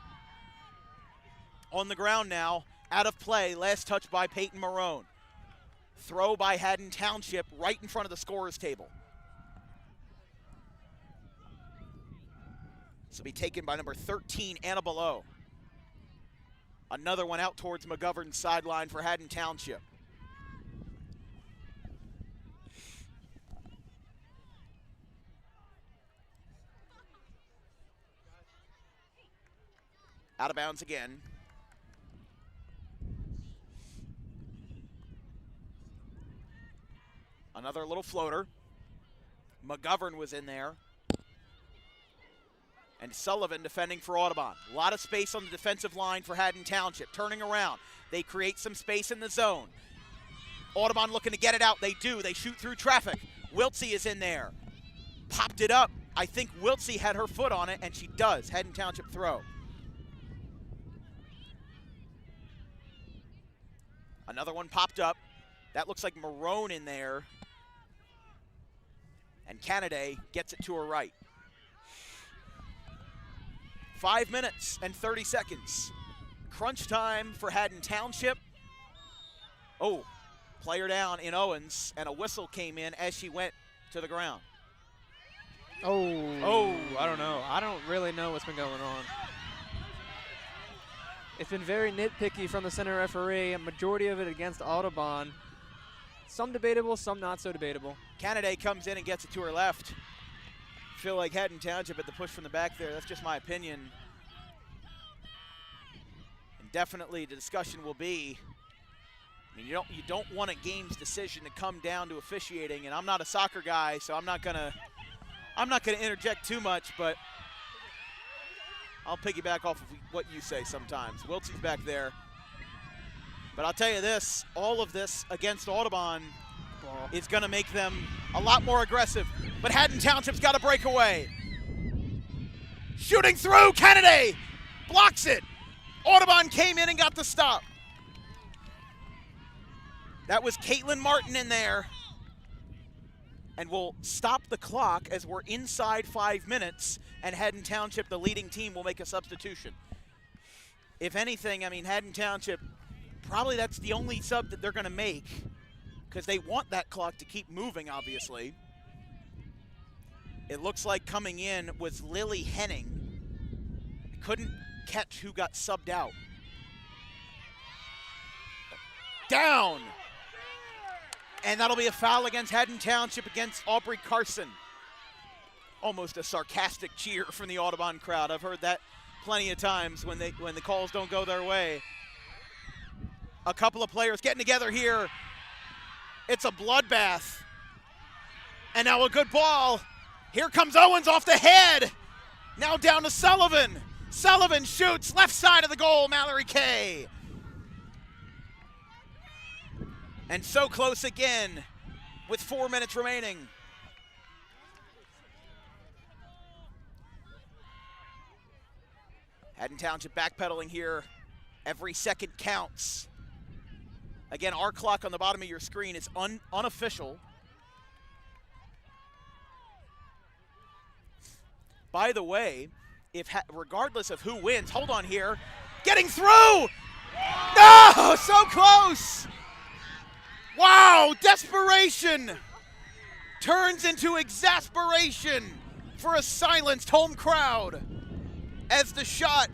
on the ground now. Out of play, last touch by Peyton Marone. Throw by Haddon Township right in front of the scorer's table. This will be taken by number 13, Anna Below. Another one out towards McGovern's sideline for Haddon Township. Out of bounds again. Another little floater. McGovern was in there. And Sullivan defending for Audubon. A lot of space on the defensive line for Haddon Township. Turning around. They create some space in the zone. Audubon looking to get it out. They do. They shoot through traffic. Wiltsey is in there. Popped it up. I think Wiltsey had her foot on it, and she does. Haddon Township throw. Another one popped up. That looks like Marone in there. And Canaday gets it to her right. 5 minutes and 30 seconds. Crunch time for Haddon Township. Oh, player down in Owens, and a whistle came in as she went to the ground. Oh, I don't know. I don't really know what's been going on. It's been very nitpicky from the center referee, a majority of it against Audubon. Some debatable, some not so debatable. Canaday comes in and gets it to her left. Feel like Haddon Township at the push from the back there. That's just my opinion. And definitely the discussion will be, I mean, you don't want a game's decision to come down to officiating, and I'm not a soccer guy, so I'm not gonna interject too much, but I'll piggyback off of what you say sometimes. Wiltsey's back there. But I'll tell you this, all of this against Audubon is going to make them a lot more aggressive. But Haddon Township's got to break away. Shooting through, Kennedy blocks it. Audubon came in and got the stop. That was Caitlin Martin in there. And we'll stop the clock as we're inside 5 minutes, and Haddon Township, the leading team, will make a substitution. If anything, I mean, Haddon Township, probably that's the only sub that they're going to make because they want that clock to keep moving, obviously. It looks like coming in was Lily Henning. Couldn't catch who got subbed out. down. And that'll be a foul against Haddon Township against Aubrey Carson. Almost a sarcastic cheer from the Audubon crowd. I've heard that plenty of times when the calls don't go their way. A couple of players getting together here. It's a bloodbath. And now a good ball. Here comes Owens off the head. Now down to Sullivan. Sullivan shoots left side of the goal, Mallory Kay. And so close again with 4 minutes remaining. Haddon Township backpedaling here. Every second counts. Again, our clock on the bottom of your screen is unofficial. By the way, regardless of who wins, hold on here, getting through! No, so close! Wow, desperation turns into exasperation for a silenced home crowd as the shot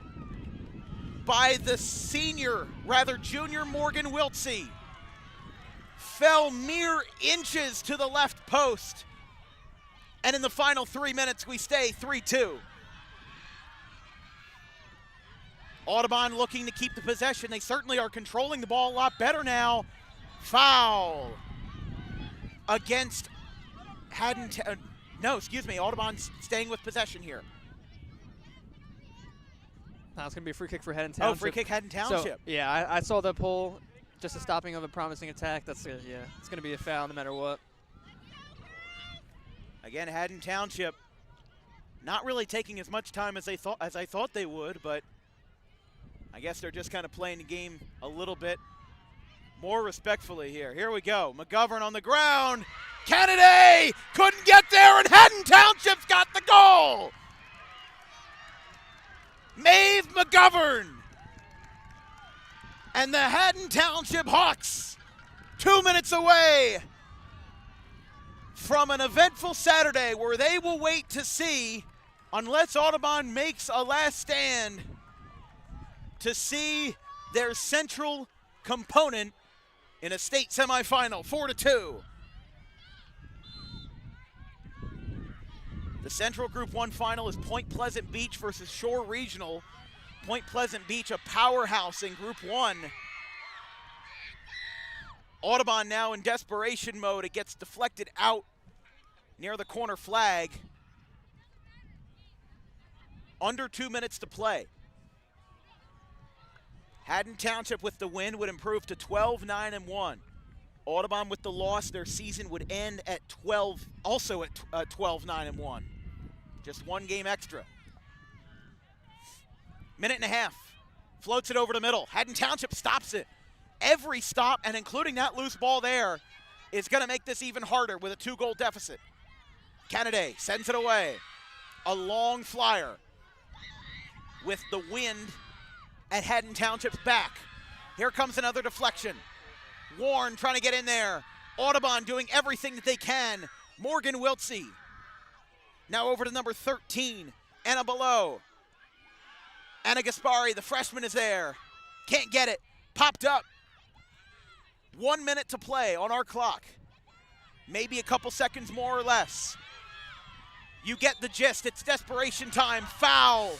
by the junior Morgan Wiltsey fell mere inches to the left post. And in the final 3 minutes, we stay 3-2. Audubon looking to keep the possession. They certainly are controlling the ball a lot better now. Foul against Audubon's staying with possession here. Now it's going to be a free kick for Haddon Township. Oh, free kick Haddon Township. So, yeah, I saw the pull. Just a stopping of a promising attack. It's going to be a foul no matter what. Again, Haddon Township not really taking as much time as I thought they would, but I guess they're just kind of playing the game a little bit more respectfully here. Here we go. McGovern on the ground. Kennedy couldn't get there, and Haddon Township's got the goal. Maeve McGovern and the Haddon Township Hawks 2 minutes away from an eventful Saturday where they will wait to see, unless Audubon makes a last stand, to see their central component in a state semifinal, 4-2. The Central Group 1 final is Point Pleasant Beach versus Shore Regional. Point Pleasant Beach, a powerhouse in Group 1. Audubon now in desperation mode. It gets deflected out near the corner flag. Under 2 minutes to play. Haddon Township with the win would improve to 12-9-1. Audubon with the loss, their season would end at 12-9-1. Just one game extra. Minute and a half. Floats it over the middle. Haddon Township stops it. Every stop, and including that loose ball there, is going to make this even harder with a 2-goal deficit. Kennedy sends it away. A long flyer with the wind at Haddon Township's back. Here comes another deflection. Warren trying to get in there. Audubon doing everything that they can. Morgan Wiltsey. Now over to number 13, Anna Below. Anna Gaspari, the freshman, is there. Can't get it. Popped up. 1 minute to play on our clock. Maybe a couple seconds more or less. You get the gist. It's desperation time. Foul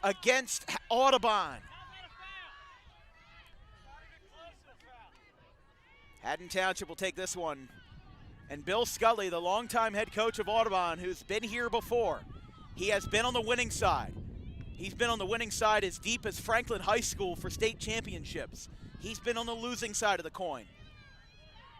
against Audubon. Haddon Township will take this one. And Bill Scully, the longtime head coach of Audubon, who's been here before, he has been on the winning side. He's been on the winning side as deep as Franklin High School for state championships. He's been on the losing side of the coin.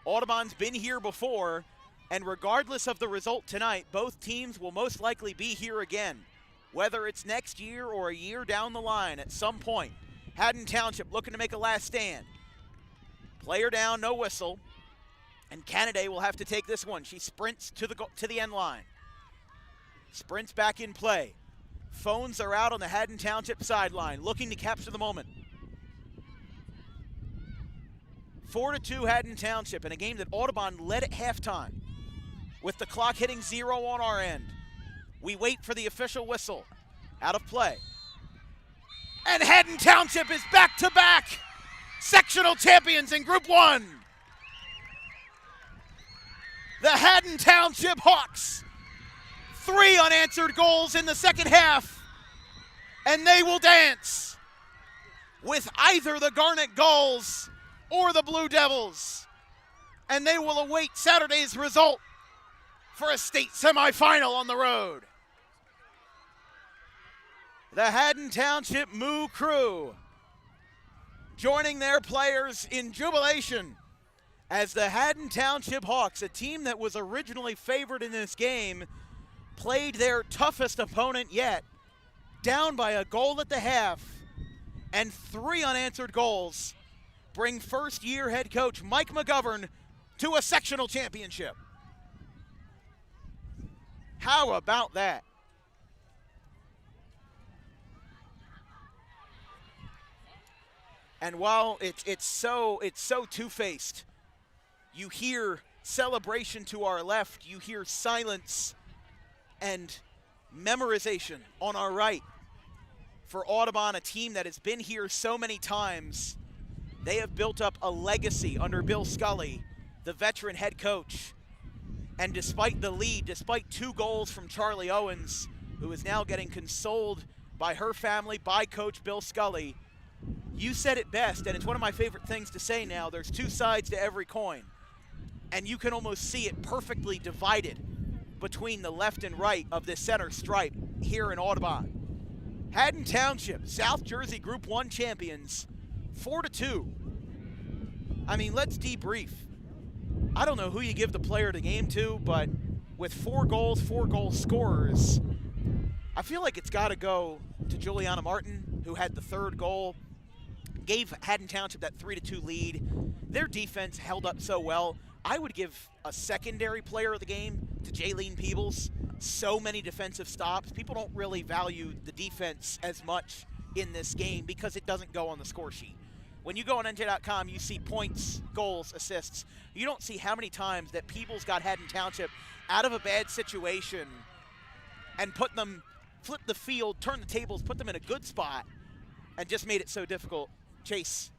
Audubon's been here before, and regardless of the result tonight, both teams will most likely be here again, whether it's next year or a year down the line at some point. Haddon Township looking to make a last stand. Player down, no whistle. And Kennedy will have to take this one. She sprints to the end line. Sprints back in play. Phones are out on the Haddon Township sideline, looking to capture the moment. 4-2 Haddon Township in a game that Audubon led at halftime with the clock hitting 0 on our end. We wait for the official whistle. Out of play. And Haddon Township is back-to-back sectional champions in Group 1. The Haddon Township Hawks, 3 unanswered goals in the second half, and they will dance with either the Garnet Gulls or the Blue Devils, and they will await Saturday's result for a state semifinal on the road. The Haddon Township Moo Crew joining their players in jubilation as the Haddon Township Hawks, a team that was originally favored in this game, played their toughest opponent yet, down by a goal at the half, and 3 unanswered goals bring first-year head coach Mike McGovern to a sectional championship. How about that? And while it's so two-faced, you hear celebration to our left, you hear silence and memorization on our right. For Audubon, a team that has been here so many times, they have built up a legacy under Bill Scully, the veteran head coach. And despite the lead, despite 2 goals from Charlie Owens, who is now getting consoled by her family, by Coach Bill Scully, you said it best, and it's one of my favorite things to say now. There's 2 sides to every coin, and you can almost see it perfectly divided between the left and right of this center stripe here in Audubon. Haddon Township, South Jersey Group 1 champions, 4-2. I mean, let's debrief. I don't know who you give the player of the game to, but with 4 goals, 4 goal scorers, I feel like it's got to go to Juliana Martin, who had the 3rd goal, gave Haddon Township that 3-2 lead. Their defense held up so well. I would give a secondary player of the game to Jaylene Peebles. So many defensive stops. People don't really value the defense as much in this game because it doesn't go on the score sheet. When you go on NJ.com, you see points, goals, assists. You don't see how many times that Peebles got Haddon Township out of a bad situation and flipped the field, turned the tables, put them in a good spot, and just made it so difficult. Chase,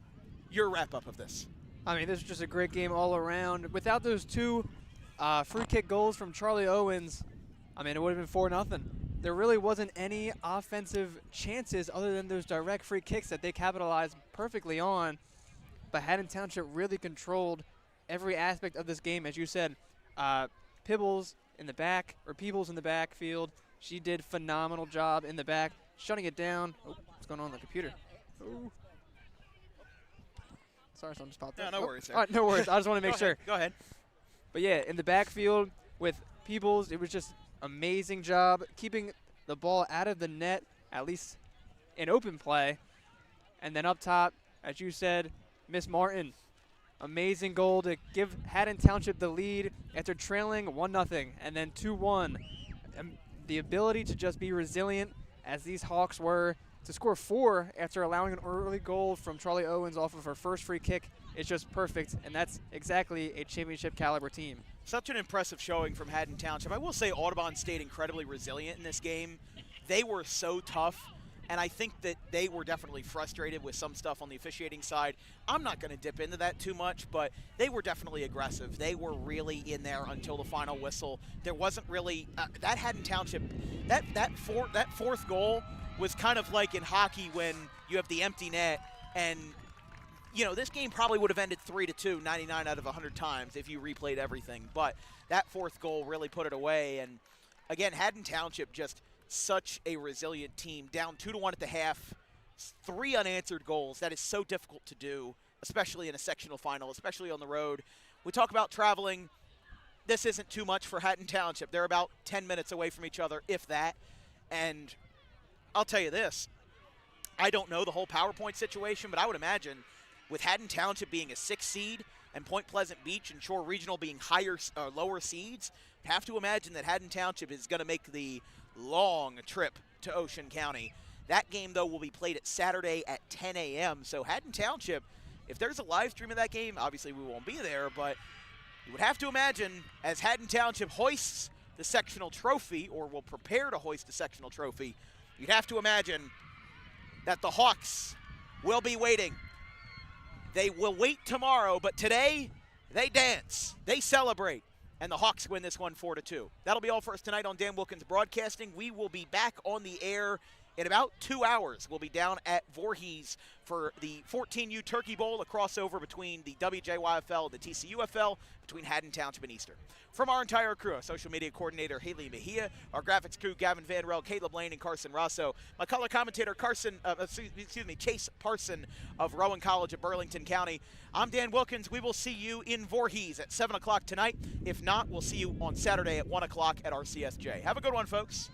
your wrap-up of this. I mean, this is just a great game all around. Without those 2 free kick goals from Charlie Owens, I mean, it would have been 4-0. There really wasn't any offensive chances other than those direct free kicks that they capitalized perfectly on. But Haddon Township really controlled every aspect of this game. As you said, Peebles in the backfield. She did a phenomenal job in the back, shutting it down. Oh, what's going on the computer? Oh. Sorry, something just popped up. No worries, sir. All right, no worries. I just want to make sure. Go ahead. But yeah, in the backfield with Peebles, it was just amazing job keeping the ball out of the net, at least in open play. And then up top, as you said, Miss Martin, amazing goal to give Haddon Township the lead after trailing 1-0 and then 2-1. The ability to just be resilient, as these Hawks were, to score 4 after allowing an early goal from Charlie Owens off of her first free kick is just perfect, and that's exactly a championship caliber team. Such an impressive showing from Haddon Township. I will say Audubon stayed incredibly resilient in this game. They were so tough, and I think that they were definitely frustrated with some stuff on the officiating side. I'm not going to dip into that too much, but they were definitely aggressive. They were really in there until the final whistle. There wasn't really that Haddon Township, that fourth goal was kind of like in hockey when you have the empty net, and you know, this game probably would have ended 3-2 99 out of 100 times if you replayed everything. But that 4th goal really put it away. And again, Haddon Township, just such a resilient team. Down 2-1 at the half, 3 unanswered goals. That is so difficult to do, especially in a sectional final, especially on the road. We talk about traveling. This isn't too much for Haddon Township. They're about 10 minutes away from each other, if that. And I'll tell you this. I don't know the whole PowerPoint situation, but I would imagine with Haddon Township being a 6th seed and Point Pleasant Beach and Shore Regional being lower seeds, have to imagine that Haddon Township is going to make the long trip to Ocean County. That game, though, will be played at Saturday at 10 a.m. So Haddon Township, if there's a live stream of that game, obviously we won't be there, but you would have to imagine as Haddon Township hoists the sectional trophy, or will prepare to hoist the sectional trophy, you'd have to imagine that the Hawks will be waiting. They will wait tomorrow, but today they dance, they celebrate, and the Hawks win this one 4-2. That'll be all for us tonight on Dan Wilkins Broadcasting. We will be back on the air in about 2 hours. We'll be down at Voorhees for the 14U Turkey Bowl, a crossover between the WJYFL and the TCUFL, between Haddon Township and Easter. From our entire crew, our social media coordinator Haley Mejia, our graphics crew Gavin Vanderell, Caleb Lane, and Carson Rosso, my color commentator Chase Parson of Rowan College of Burlington County. I'm Dan Wilkins. We will see you in Voorhees at 7 o'clock tonight. If not, we'll see you on Saturday at 1 o'clock at RCSJ. Have a good one, folks.